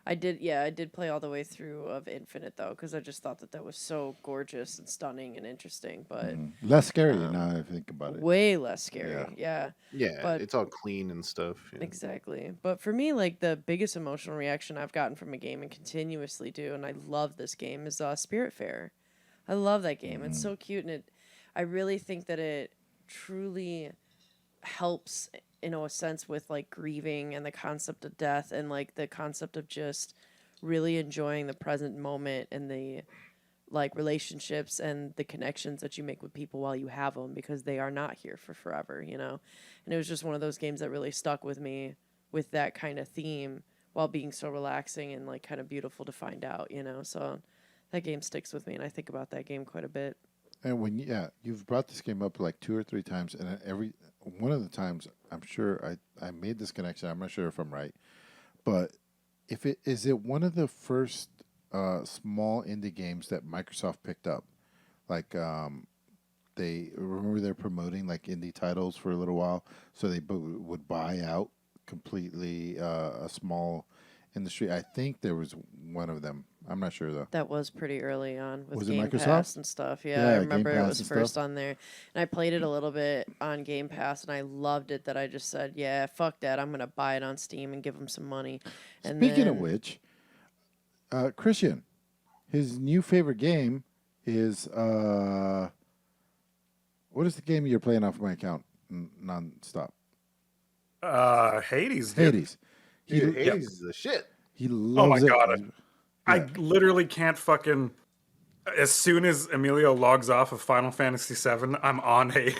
I did play all the way through of Infinite though, because I just thought that was so gorgeous and stunning and interesting, but Less scary now I think about it. way less scary. Yeah. Yeah, But- it's all clean and stuff. Yeah. Exactly. But for me, like the biggest emotional reaction I've gotten from a game and continuously do, and I love this game, is Spiritfarer. I love that game. It's so cute, and I really think that it truly helps, a sense with like grieving and the concept of death and like the concept of just really enjoying the present moment and the like relationships and the connections that you make with people while you have them, because they are not here for forever, you know. And it was just one of those games that really stuck with me with that kind of theme, while being so relaxing and like kind of beautiful to find out, you know. So that game sticks with me, and I think about that game quite a bit. And you've brought this game up like 2 or 3 times, and every one of the times, I'm sure I made this connection. I'm not sure if I'm right, but is it one of the first small indie games that Microsoft picked up? Like they're promoting like indie titles for a little while, so they would buy out completely a small industry. I think there was one of them. I'm not sure though. That was pretty early on with Was it Game Microsoft? Pass and stuff. Yeah, I Yeah, Game remember it Pass was and first stuff. on there. And I played it a little bit on Game Pass, and I loved it that I just said, yeah, fuck that. I'm going to buy it on Steam and give them some money. And Speaking of then- which, Christian, his new favorite game is what is the game you're playing off my account non-stop? Hades. Dude. Hades. Dude, Hades is the shit. He loves my it. God. I Yeah. literally can't fucking. As soon as Emilio logs off of Final Fantasy VII, I'm on Hades.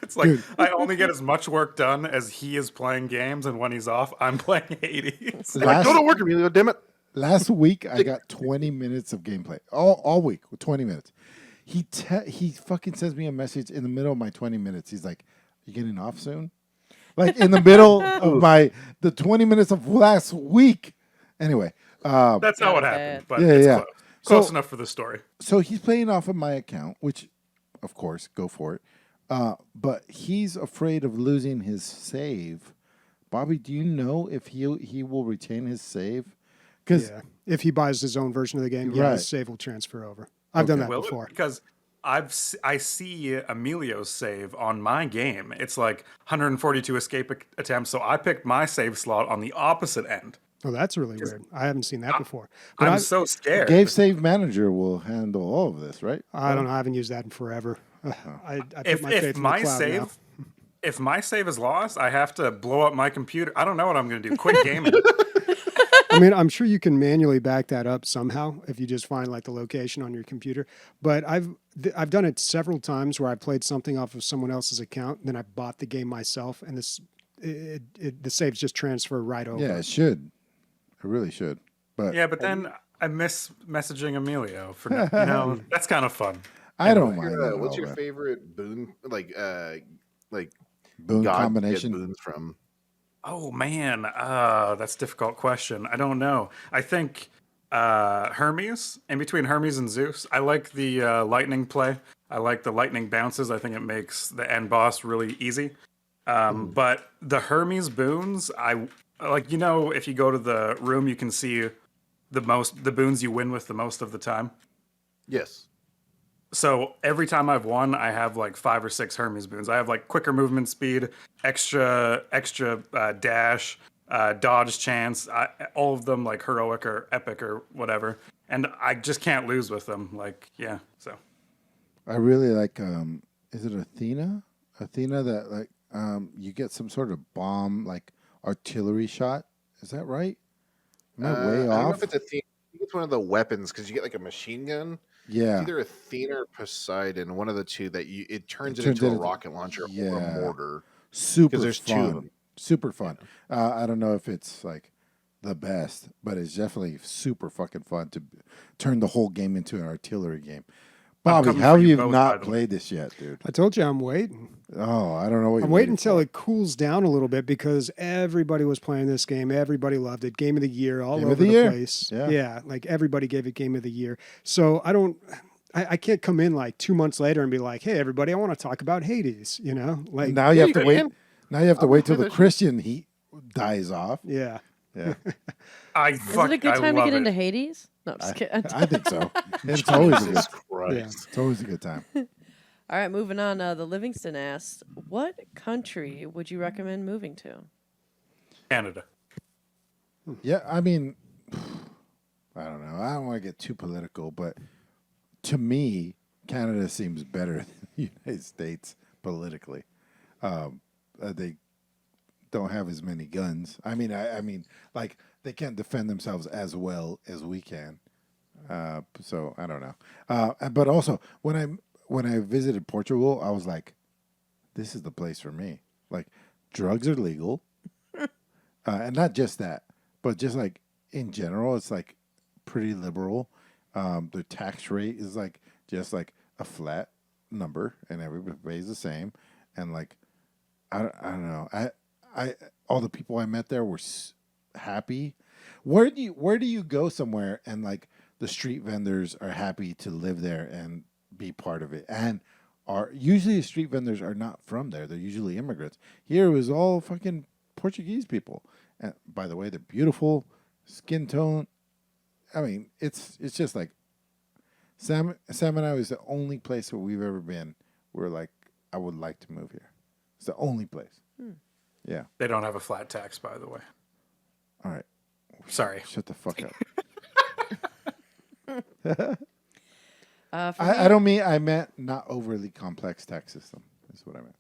It's like Dude. I only get as much work done as he is playing games, and when he's off, I'm playing Hades. Last- Go to work, Emilio, damn it. Last week I got 20 minutes of gameplay. All week with 20 minutes. He fucking sends me a message in the middle of my 20 minutes. He's like, "You getting off soon?" Like in the middle of the 20 minutes of last week. Anyway, That's not what Not happened, bad. but Yeah, it's yeah. close. Close So- enough for the story. so he's playing off of my account, which, of course, go for it. But he's afraid of losing his save. Bobby, do you know if he will retain his save? Because Yeah. If he buys his own version of the game, yeah, Right. his save will transfer over. I've done that Will it? before. Because I see Emilio's save on my game. It's like 142 escape attempts, so I picked my save slot on the opposite end. Oh, that's really weird. I haven't seen that before. But I'm I, so scared. Game Save Manager will handle all of this, right? I don't know. I haven't used that in forever. I put if my faith if in my the cloud save now. if my save is lost, I have to blow up my computer. I don't know what I'm going to do. Quit gaming. I mean, I'm sure you can manually back that up somehow if you just find like the location on your computer. But I've done it several times where I played something off of someone else's account, and then I bought the game myself, and the saves just transfer right over. Yeah, it should. It really should. But Yeah, but then I miss messaging Emilio for that's kind of fun. I don't mind that. What's at your all, man. favorite boon, like Boon God combination? get boons from? Oh man, that's a difficult question. I don't know. I think Hermes, in between Hermes and Zeus. I like the lightning play. I like the lightning bounces. I think it makes the end boss really easy. But the Hermes boons, I like. If you go to the room, you can see the boons you win with the most of the time. Yes. So every time I've won, I have like 5 or 6 Hermes boons. I have like quicker movement speed, extra dash, dodge chance, all of them like heroic or epic or whatever. And I just can't lose with them. Like, yeah. So I really like. Is it Athena? Athena that like you get some sort of bomb like artillery shot. Is that right? Am I way I don't know off? if it's Athena. I think it's one of the weapons because you get like a machine gun. Yeah. It's either Athena or Poseidon, one of the two that it turns it turns into it a into- rocket launcher or yeah. a mortar. Super 'Cause there's two of fun. them. Super fun. I don't know if it's like the best, but it's definitely super fucking fun to turn the whole game into an artillery game. Bobby, coming how for have you you both, by not the way. played this yet, dude? I told you I'm waiting. Oh, I don't know what you're I'm waiting until for. it cools down a little bit because everybody was playing this game. Everybody loved it. Game of the year all Game of over the the year. place. Yeah. Like everybody gave it game of the year. So I can't come in like 2 months later and be like, hey, everybody, I want to talk about Hades, Like, Now you have to you wait. can. Now you have to wait till the finish it. Christian heat dies off. yeah. Yeah, Is it a good time to love get it. into Hades? No, I'm just kidding. I think so. It's always a good. Jesus Christ. It's always a good time. All right, moving on. The Livingston asks, what country would you recommend moving to? Canada. Yeah, I mean, I don't know. I don't want to get too political, but to me, Canada seems better than the United States politically. They don't have as many guns. I mean, like they can't defend themselves as well as we can. So I don't know. But also when I visited Portugal, I was like, this is the place for me. Like, drugs are legal, and not just that, but just like in general, it's like pretty liberal. Their tax rate is like just like a flat number, and everybody pays the same. And like, I don't know. I all the people I met there were happy. Where do you go somewhere and like the street vendors are happy to live there and be part of it, and are usually the street vendors are not from there. They're usually immigrants. Here it was all fucking Portuguese people. And by the way, they're beautiful, skin tone. I mean, it's just like Sam and I was the only place that we've ever been where like I would like to move here. It's the only place. Yeah. They don't have a flat tax, by the way. All right. Sorry. Shut the fuck up. For I don't mean I meant not overly complex tax system. That's what I meant.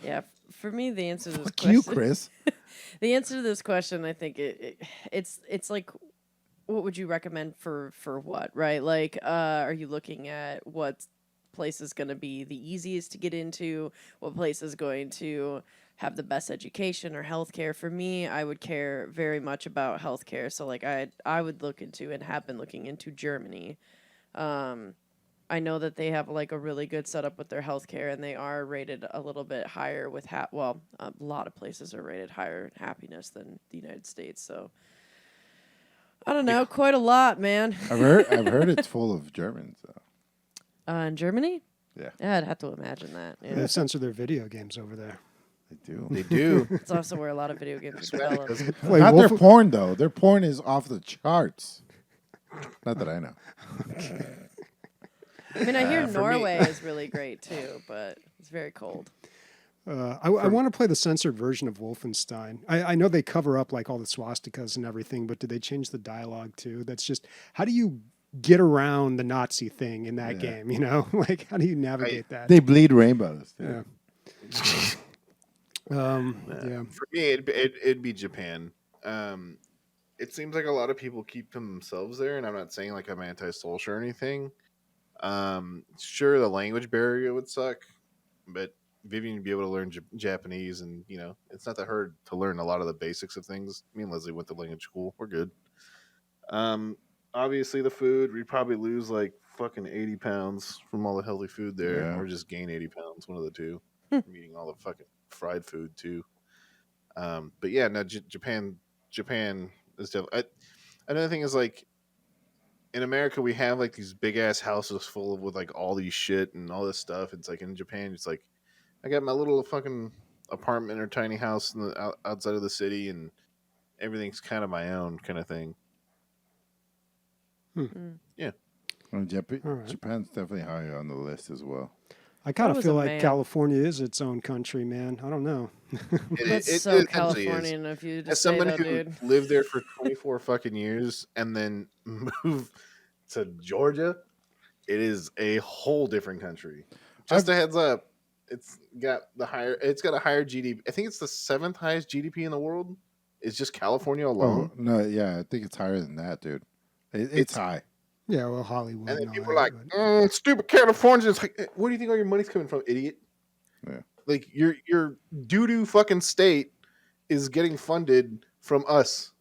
Yeah, for me, the answer to this Fuck question. you, Chris. The answer to this question, I think it's like, what would you recommend for what, right? Like, are you looking at what place is going to be the easiest to get into? What place is going to have the best education or healthcare? For me, I would care very much about healthcare. So like I would look into and have been looking into Germany. I know that they have like a really good setup with their healthcare, and they are rated a little bit higher with a lot of places are rated higher in happiness than the United States. So I don't know, quite a lot, man. I've heard it's full of Germans though. In Germany? Yeah. Yeah, I'd have to imagine that. Yeah. They censor their video games over there. They do. They do. It's also where a lot of video games are developed. Play Not their Wolf- porn though. Their porn is off the charts. Not that I know. I mean, I hear for me- Norway is really great too, but it's very cold. I want to play the censored version of Wolfenstein. I know they cover up like all the swastikas and everything, but did they change the dialogue too? That's just, how do you get around the Nazi thing in that game? You know, like how do you navigate that? They bleed rainbows. Yeah. Yeah. For me, it'd be Japan. It seems like a lot of people keep to themselves there, and I'm not saying like I'm anti-social or anything. Sure, the language barrier would suck, but Vivian would be able to learn Japanese, and you know, it's not that hard to learn a lot of the basics of things. Me and Leslie went to language school. We're good. Obviously, the food, we'd probably lose like fucking 80 pounds from all the healthy food there, Yeah. or just gain 80 pounds, one of the two. I'm eating all the fucking fried food too. But yeah, no, Japan is definitely. Another thing is like, in America, we have like these big ass houses full of with like all these shit and all this stuff. It's like in Japan, it's like I got my little fucking apartment or tiny house in the outside of the city, and everything's kind of my own kind of thing. Yeah, Well, right. Japan's definitely high on the list as well. I kind of was feel a like man. California is its own country, man. I don't know. That's it so essentially is. Californian of you to As say someone that, who dude. lived there for 24 fucking years and then moved to Georgia, it is a whole different country. Just a heads up, it's got a higher GDP. I think it's the 7th highest GDP in the world. It's just California alone. Oh no, yeah, I think it's higher than that, dude. It's high. Yeah, well, Hollywood. And then all people are that, like, but- "Oh, stupid Californians." Like, where do you think all your money's coming from, idiot? Yeah. Like your doo-doo fucking state is getting funded from us.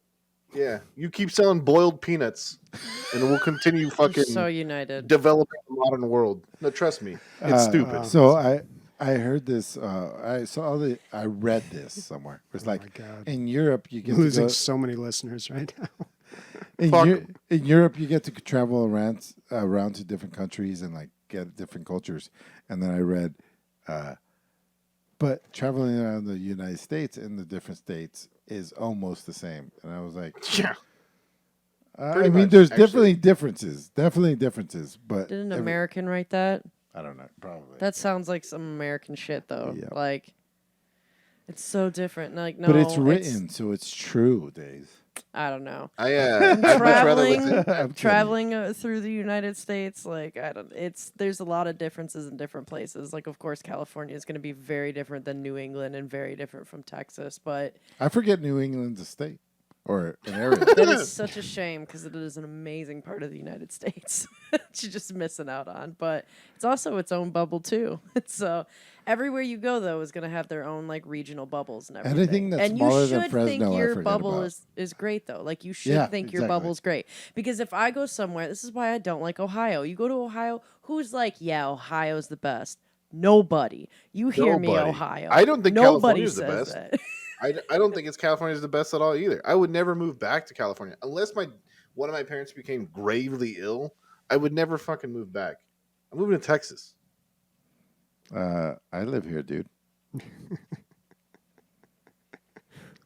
Yeah, you keep selling boiled peanuts, and we'll continue We're fucking so united. developing the modern world. No, trust me, it's stupid. So I heard this. I read this somewhere. It's Oh like my God. in Europe you get losing to go, so many listeners right now. Fuck. in Europe you get to travel around to different countries and like get different cultures. And then I read, but traveling around the United States in the different states is almost the same. And I was like, Yeah, I Pretty mean, much, there's actually. definitely differences, but Did an American write that? I don't know, probably. That sounds like some American shit, though. Yeah. Like, it's so different. Like, no, but it's written, so it's true, Dave. I don't know. I'd much rather Traveling, listen. I'm kidding. traveling through the United States, like there's a lot of differences in different places. Like, of course, California is going to be very different than New England and very different from Texas. But I forget New England's a state. or an area. That is such a shame because it is an amazing part of the United States. You're just missing out on, but it's also its own bubble too. So everywhere you go though is going to have their own like regional bubbles and everything. Anything that's and smaller you than should Fresno, think I your forget bubble about. is great though. Like you should Yeah, think your exactly. bubble's great because if I go somewhere, this is why I don't like Ohio. You go to Ohio, who's like, yeah, Ohio's the best. Nobody. You hear me, Nobody. Ohio. I don't think Nobody California's the says best. that. I don't think it's California's the best at all either. I would never move back to California unless one of my parents became gravely ill. I would never fucking move back. I'm moving to Texas. I live here, dude.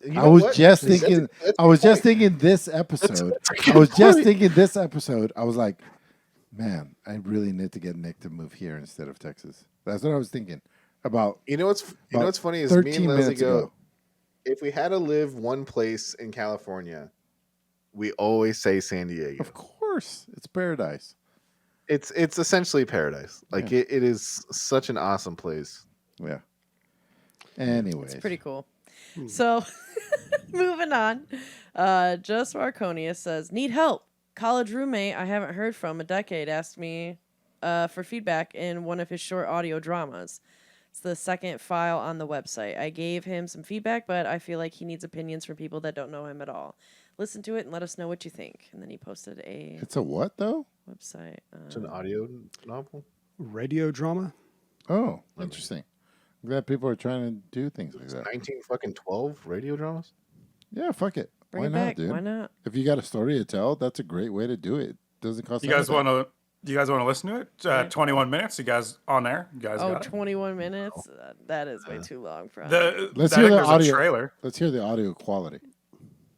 You I know was what? just That's- thinking. that's I was the just point. thinking this episode. That's a I good was just point. thinking this episode. I was like, man, I really need to get Nick to move here instead of Texas. That's what I was thinking about. You know what's funny is me 13 and Leslie minutes go. ago. If we had to live one place in California, we always say San Diego. Of course, it's paradise. It's essentially paradise. Like Yeah. it is such an awesome place. Yeah. Anyways, It's pretty cool. So, moving on. Just Marconia says, need help. College roommate I haven't heard from a decade asked me for feedback in one of his short audio dramas. It's the second file on the website. I gave him some feedback, but I feel like he needs opinions from people that don't know him at all. Listen to it and let us know what you think. And then he posted a it's a what though? website. It's an audio novel. Radio drama. Oh, interesting. I'm glad people are trying to do things like It's that. 12 radio dramas. Yeah, fuck it. Bring Why it not, back. dude? Why not? If you got a story to tell, that's a great way to do it. Doesn't cost. You guys anything. want to? Do you guys want to listen to it? 21 minutes. You guys on there? You guys Oh, got it? 21 minutes? That is way too long for us. Let's I hear think the there's audio. a trailer. Let's hear the audio quality.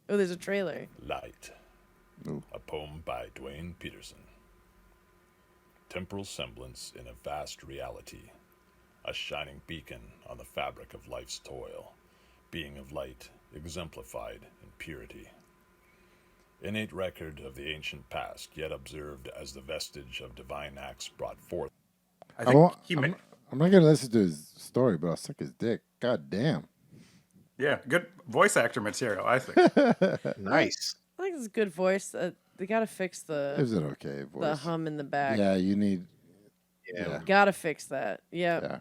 Oh, there's a trailer. Light. Ooh. A poem by Dwayne Peterson. Temporal semblance in a vast reality. A shining beacon on the fabric of life's toil. Being of light, exemplified in purity. Innate record of the ancient past, yet observed as the vestige of divine acts brought forth. I I think won't, he I'm, made. I'm not gonna listen to his story, but I'll suck his dick. God damn. Yeah, good voice actor material. I think. Nice. I think it's a good voice. They gotta fix Is the it okay? Voice? hum in the back. Yeah, you need. Yeah. Yeah. Gotta fix that. Yeah. Yeah.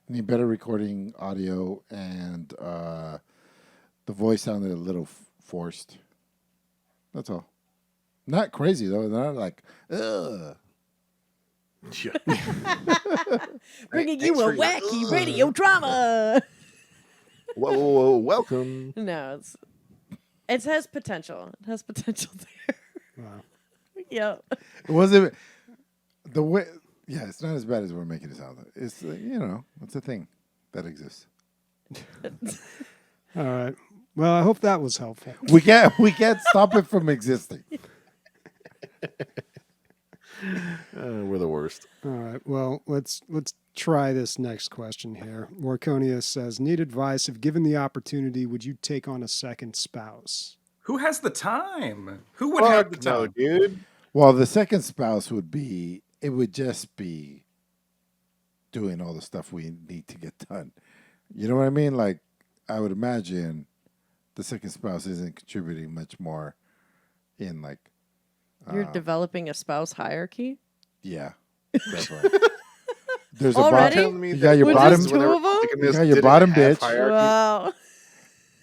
You need better recording audio, and the voice sounded a little forced. That's all. Not crazy though. They're not like, ugh. Bringing Thanks you a for your- wacky radio drama. Whoa, welcome. No, it has potential. It has potential there. Wow. Yep. It wasn't the way. Yeah, it's not as bad as we're making it sound. It's it's a thing that exists. All right. Well, I hope that was helpful. We can't stop it from existing. We're the worst. All right. Well, let's try this next question here. Warconia says, "Need advice. If given the opportunity, would you take on a second spouse?" Who has the time? Who would have the Fuck no, time? dude. Well, the second spouse would just be doing all the stuff we need to get done. You know what I mean? Like, I would imagine the second spouse isn't contributing much more in like, You're developing a spouse hierarchy. yeah, definitely. There's Already? a Telling me You got your With bottom. just two of them? You got your bottom bitch. Wow.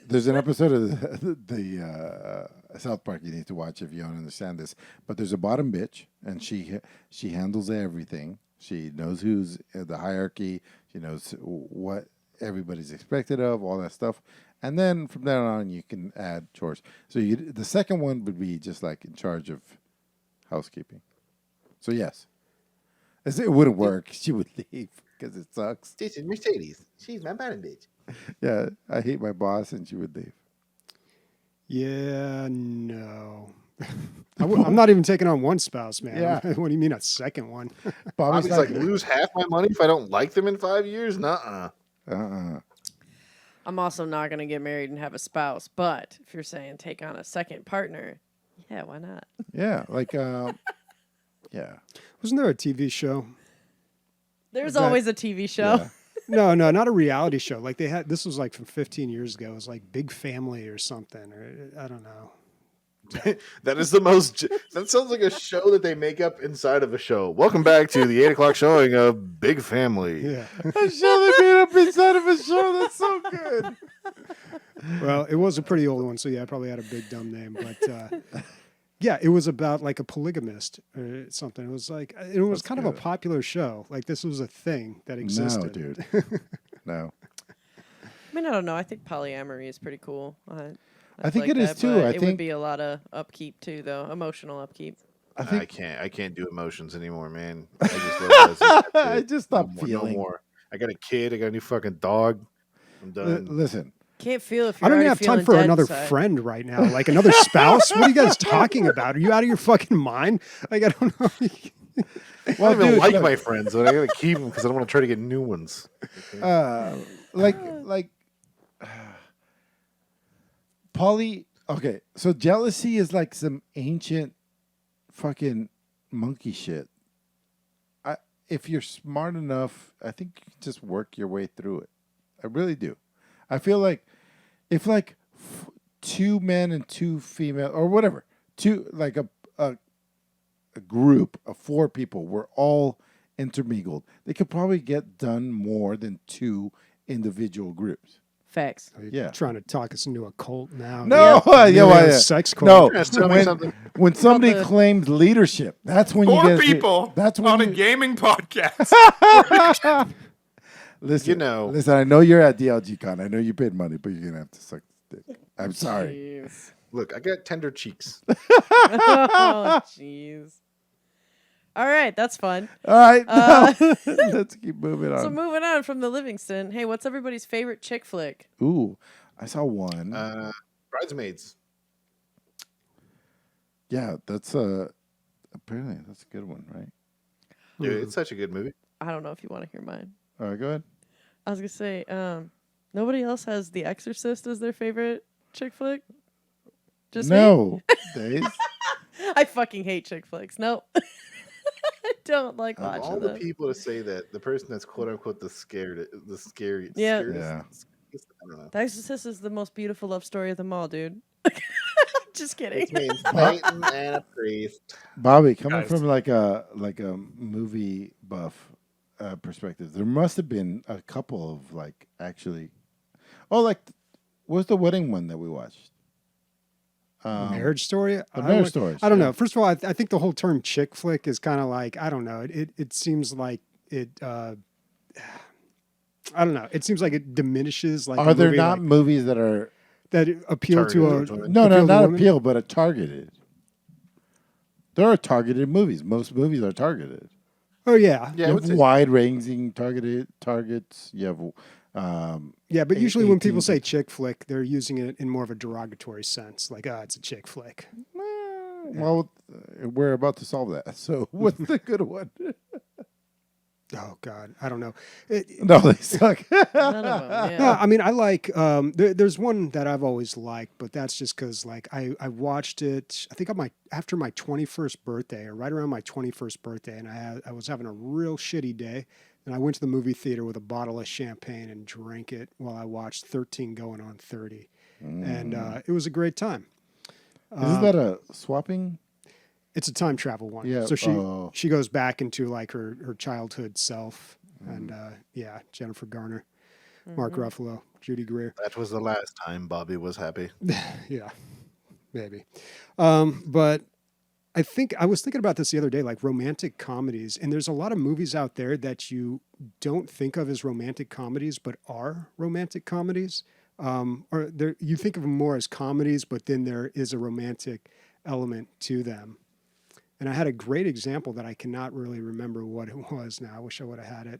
There's an episode of the South Park you need to watch if you don't understand this. But there's a bottom bitch, and she handles everything. She knows who's the hierarchy. She knows what everybody's expected of, all that stuff. And then from there on, you can add chores. So the second one would be just like in charge of housekeeping. So yes, it wouldn't work. She would leave because it sucks. This is Mercedes. She's my bottom bitch. Yeah, I hate my boss, and she would leave. Yeah, no. I'm not even taking on one spouse, man. Yeah. What do you mean a second one? Bobby's Bobby's like, lose half my money if I don't like them in 5 years? Nuh-uh. I'm also not going to get married and have a spouse, but if you're saying take on a second partner, yeah, why not? Yeah, like yeah. Wasn't there a TV show? There's That- always a TV show. Yeah. No, not a reality show. Like they had this was like from 15 years ago. It was like Big Family or something, or I don't know. That is the most. That sounds like a show that they make up inside of a show. Welcome back to the 8 o'clock showing of Big Family. Yeah. A show they made up inside of a show. That's so good. Well, it was a pretty old one, so yeah, I probably had a big dumb name, but yeah, it was about like a polygamist or something. It was like it was That's kind of a good. popular show. Like this was a thing that existed. No, dude. No. I mean, I don't know. I think polyamory is pretty cool. I think like it is that, too. but I it would think- be a lot of upkeep too, though. Emotional upkeep. I I can't do emotions anymore, man. I just love that. I just stopped No feeling. more. I got a kid. I got a new fucking dog. I'm done. Listen, Can't feel if I you're don't even already have time feeling for dead another inside. friend right now, like another spouse. What are you guys talking about? Are you out of your fucking mind? Like I don't know. I don't even like my friends, but I gotta keep them because I don't want to try to get new ones. like poly. Okay, so jealousy is like some ancient fucking monkey shit. If you're smart enough, I think you can just work your way through it. I really do. I feel like if like two men and two female or whatever, two like a group of four people were all intermingled, they could probably get done more than two individual groups. Facts. You're Yeah. trying to talk us into a cult now. No, Really yeah, why, a yeah. sex cult. No, Trying to tell me something. when somebody the- claims leadership, that's when you Four get people That's when on a you, gaming podcast. listen. You know. listen. I know you're at DLG Con. I know you paid money, but you're gonna have to suck the dick. I'm sorry. Jeez. Look, I got tender cheeks. Oh, jeez. All right, that's fun. All right, Uh, now, let's keep moving So on. moving on from the Livingston. Hey, what's everybody's favorite chick flick? Ooh, I saw one. Bridesmaids. Yeah, that's apparently that's a good one, right? Dude, it's such a good movie. I don't know if you want to hear mine. All right, go ahead. I was gonna say, nobody else has The Exorcist as their favorite chick flick. Just me? No, Days. I fucking hate chick flicks. Nope. I don't like Of watching all the them. people to say that, the person that's quote unquote the scary, Yeah. Yeah. I don't know. The Exorcist is the most beautiful love story of them all, dude. Just kidding. It means Satan and a priest. Bobby, coming Guys. from like a movie buff perspective, there must have been a couple of like actually. Oh, like what's the wedding one that we watched? Marriage Story. Marriage Story, I don't yeah. know. First of all, I think the whole term chick flick is kind of like I don't know. It seems like it. I don't know. It seems like it diminishes. Like Are a there movie, not like, movies that are that appeal to a Targeted towards women? no, appeal to not women? appeal, but a targeted? There are targeted movies. Most movies are targeted. Oh yeah, Yeah, I You would have say wide-ranging targets. You have yeah. But usually when people 18 say chick flick, they're using it in more of a derogatory sense. Like, it's a chick flick. well, we're about to solve that. So what's the good one? Oh God, I don't know. No, they suck. None of them. Yeah. No, I mean, I like. There's one that I've always liked, but that's just because, like, I watched it. I think on after my 21st birthday, or right around my 21st birthday, and I was having a real shitty day, and I went to the movie theater with a bottle of champagne and drank it while I watched 13 Going on 30, and it was a great time. Isn't that a swapping? It's a time travel one. Yeah, So oh. she goes back into like her childhood self, and yeah, Jennifer Garner, Mark Ruffalo, Judy Greer. that was the last time Bobby was happy. Yeah, maybe. But I think I was thinking about this the other day, like romantic comedies, and there's a lot of movies out there that you don't think of as romantic comedies, but are romantic comedies. Or you think of them more as comedies, but then there is a romantic element to them. And I had a great example that I cannot really remember what it was now. I wish I would have had it.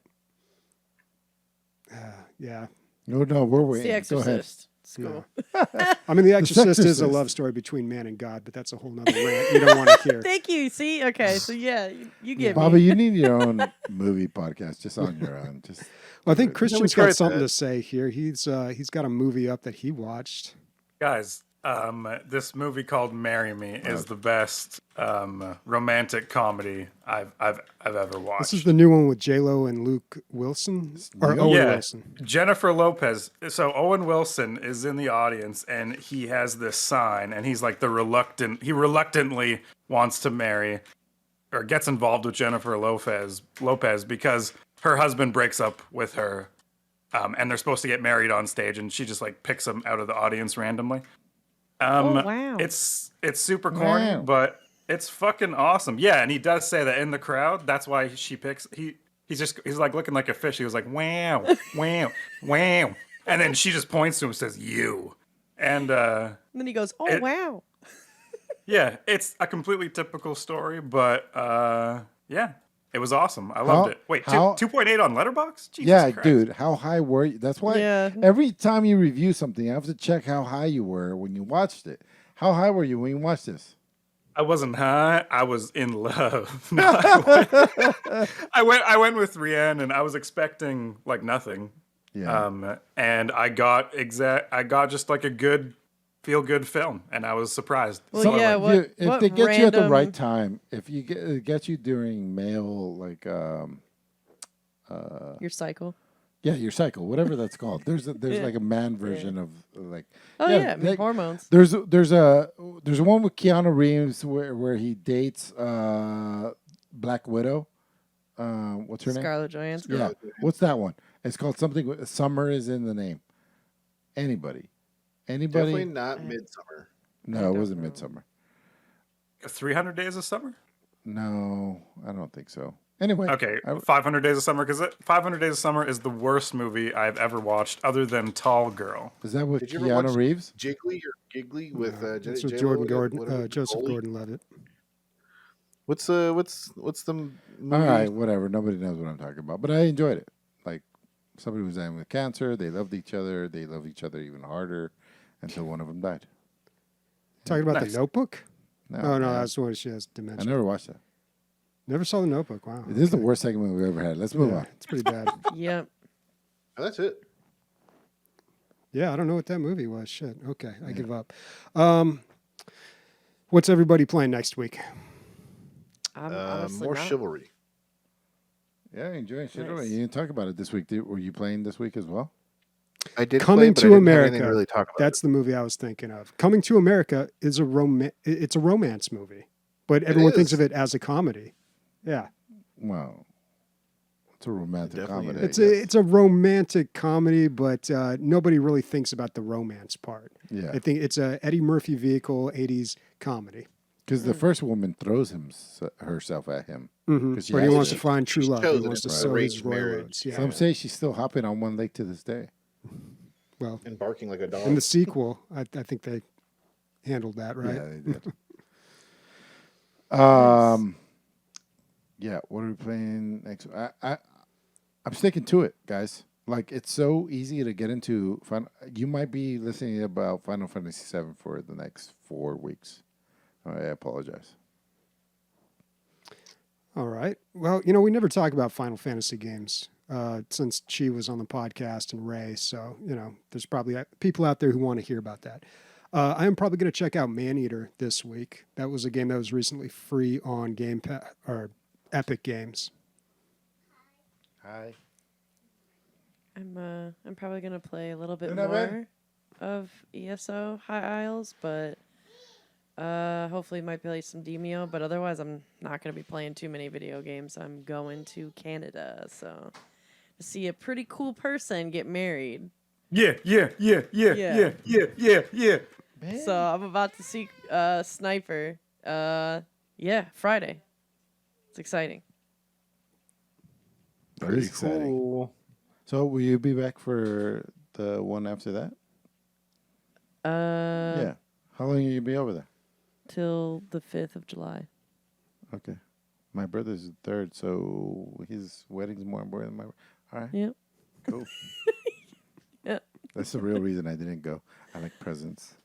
Yeah. No, we're It's The waiting. Go ahead. Exorcist. It's cool. I mean, The Exorcist is a Exorcist. love story between man and God, but that's a whole nother rant you don't want to hear. Thank you. See? Okay. So, yeah, you get Bobby, me. you need your own movie podcast just on your own. Just Well, I think Christian's tried got something that. to say here. He's got a movie up that he watched. Guys, This movie called "Marry Me" is the best romantic comedy I've ever watched. This is the new one with J-Lo and Luke Wilson or new? Owen Yeah, Wilson. Jennifer Lopez. So Owen Wilson is in the audience, and he has this sign, and he's like he reluctantly wants to marry or gets involved with Jennifer Lopez because her husband breaks up with her, and they're supposed to get married on stage, and she just like picks him out of the audience randomly. Oh, wow. It's super corny, Wow. but it's fucking awesome. Yeah, and he does say that in the crowd. That's why she picks. He's like looking like a fish. He was like, wow, wow, wow, and then she just points to him and says, "You," and And then he goes, "Oh, wow." yeah, it's a completely typical story, but yeah, it was awesome. I loved it. Wait, 2.8 on Letterboxd? Jesus Yeah, Christ. dude, how high were you? That's why Yeah. every time you review something, I have to check how high you were when you watched it. How high were you when you watched this? I wasn't high. I was in love. No, I went with Rianne, and I was expecting like nothing. Yeah. And I got just like a good feel good film, and I was surprised. Well, So, yeah, like, If what they get you at the right random- time, if you get you during male Your cycle. yeah, your cycle, whatever that's called. There's like a man version of like Oh, yeah, I mean, like, hormones. There's one with Keanu Reeves where he dates Black Widow. What's her name? Scarlett Johansson. Yeah. What's that one? It's called something. Summer is in the name. Anybody? Definitely not Midsummer. No, it wasn't Midsummer. 300 Days of Summer. No, I don't think so. Anyway. Okay, 500 Days of Summer, because 500 Days of Summer is the worst movie I've ever watched, other than Tall Girl. Is that with Did you ever Keanu watch Reeves? Jiggly or Giggly with It's with J-Lo Jordan and Gordon, whatever, Joseph Goalie? Gordon-Levitt. What's the movie? All right, whatever. Nobody knows what I'm talking about, but I enjoyed it. Like somebody was dying with cancer. They loved each other. They loved each other even harder until one of them died. Talking about Nice. The Notebook? No, Oh, no, man. that's the one she has I dementia. never watched that. Never saw The Notebook. Wow. This is the worst segment we've ever had. Let's move Yeah, on. it's pretty bad. Yep. Oh, that's it. Yeah, I don't know what that movie was. Shit. Okay, I give up. What's everybody playing next week? I'm honestly More not. chivalry. Yeah, enjoying shit. Nice. You didn't talk about it this week. Were you playing this week as well? I did Coming play, but to I didn't have anything America. to really talk about. That's the movie I was thinking of. Coming to America is it's a romance movie, but everyone thinks is. of it as a comedy. Yeah. Well, it's a romantic definitely comedy. is. It's a romantic comedy, but nobody really thinks about the romance part. Yeah. I think it's a Eddie Murphy vehicle 80s comedy. Because the first woman throws herself at him. Mm-hmm. 'Cause she But he has wants to- to find true love. He chosen wants to it by sow his arranged royal marriage. oats. Yeah. Some say she's still hopping on one leg to this day. Well, And barking like a dog. in the sequel, I think they handled that right. Yeah, they did. Yeah, what are we playing next? I'm sticking to it, guys. Like, it's so easy to get into. You might be listening about Final Fantasy VII for the next 4 weeks. I apologize. All right. Well, we never talk about Final Fantasy games since Chi was on the podcast and Ray. So, there's probably people out there who want to hear about that. I am probably going to check out Maneater this week. That was a game that was recently free on Game Pass or Epic Games. Hi. I'm probably gonna play a little bit You're not bad? more of ESO High Isles, but hopefully might play some Demio. But otherwise, I'm not gonna be playing too many video games. I'm going to Canada, so to see a pretty cool person get married. Yeah. So I'm about to see Sniper. Yeah, Friday. It's exciting. That is exciting. cool. So, will you be back for the one after that? Yeah. How long will you be over there? Till the 5th of July. Okay. My brother's the 3rd, so his wedding's more important than my. All right. Yep. Cool. Yep. That's the real reason I didn't go. I like presents.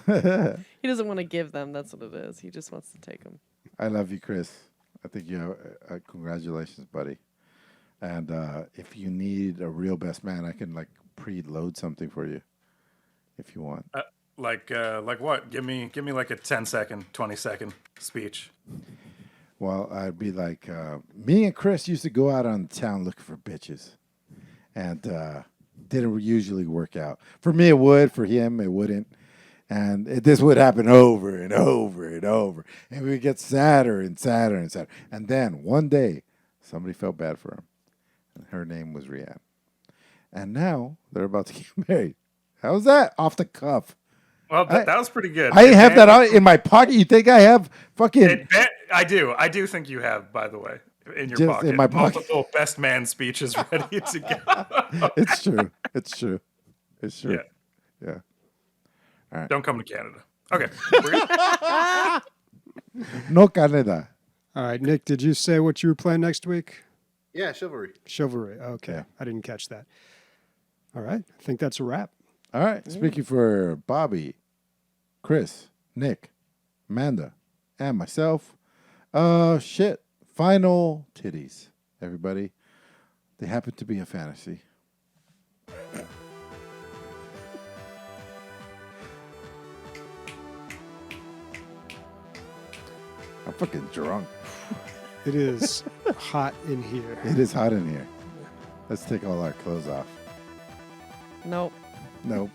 He doesn't want to give them. That's what it is. He just wants to take them. I love you, Chris. I think you have congratulations, buddy. And if you need a real best man, I can like preload something for you. if you want. Like what? Give me like a 10-second, 20-second speech. Well, I'd be like, me and Chris used to go out on the town looking for bitches, and didn't usually work out. For me, it would. For him, it wouldn't. And this would happen over and over and over, and we would get sadder and sadder and sadder. And then one day, somebody felt bad for him, and her name was Rianne. And now they're about to get married. How's that? Off the cuff. Well, that was pretty good. I have that out in my pocket. You think I have fucking? I do think you have, by the way, in your Just pocket. in my pocket. Multiple best man speeches ready to go. It's true. It's true. It's true. Yeah. Yeah. Don't come to Canada. Okay. We're good. No Canada. All right, Nick, did you say what you were playing next week? Yeah, Chivalry. Chivalry. Okay, Yeah. I didn't catch that. All right, I think that's a wrap. All right. Speaking for Bobby, Chris, Nick, Amanda, and myself. Shit. Final titties, everybody. They happen to be a fantasy. I'm fucking drunk. It is hot in here. It is hot in here. Let's take all our clothes off. Nope. Nope.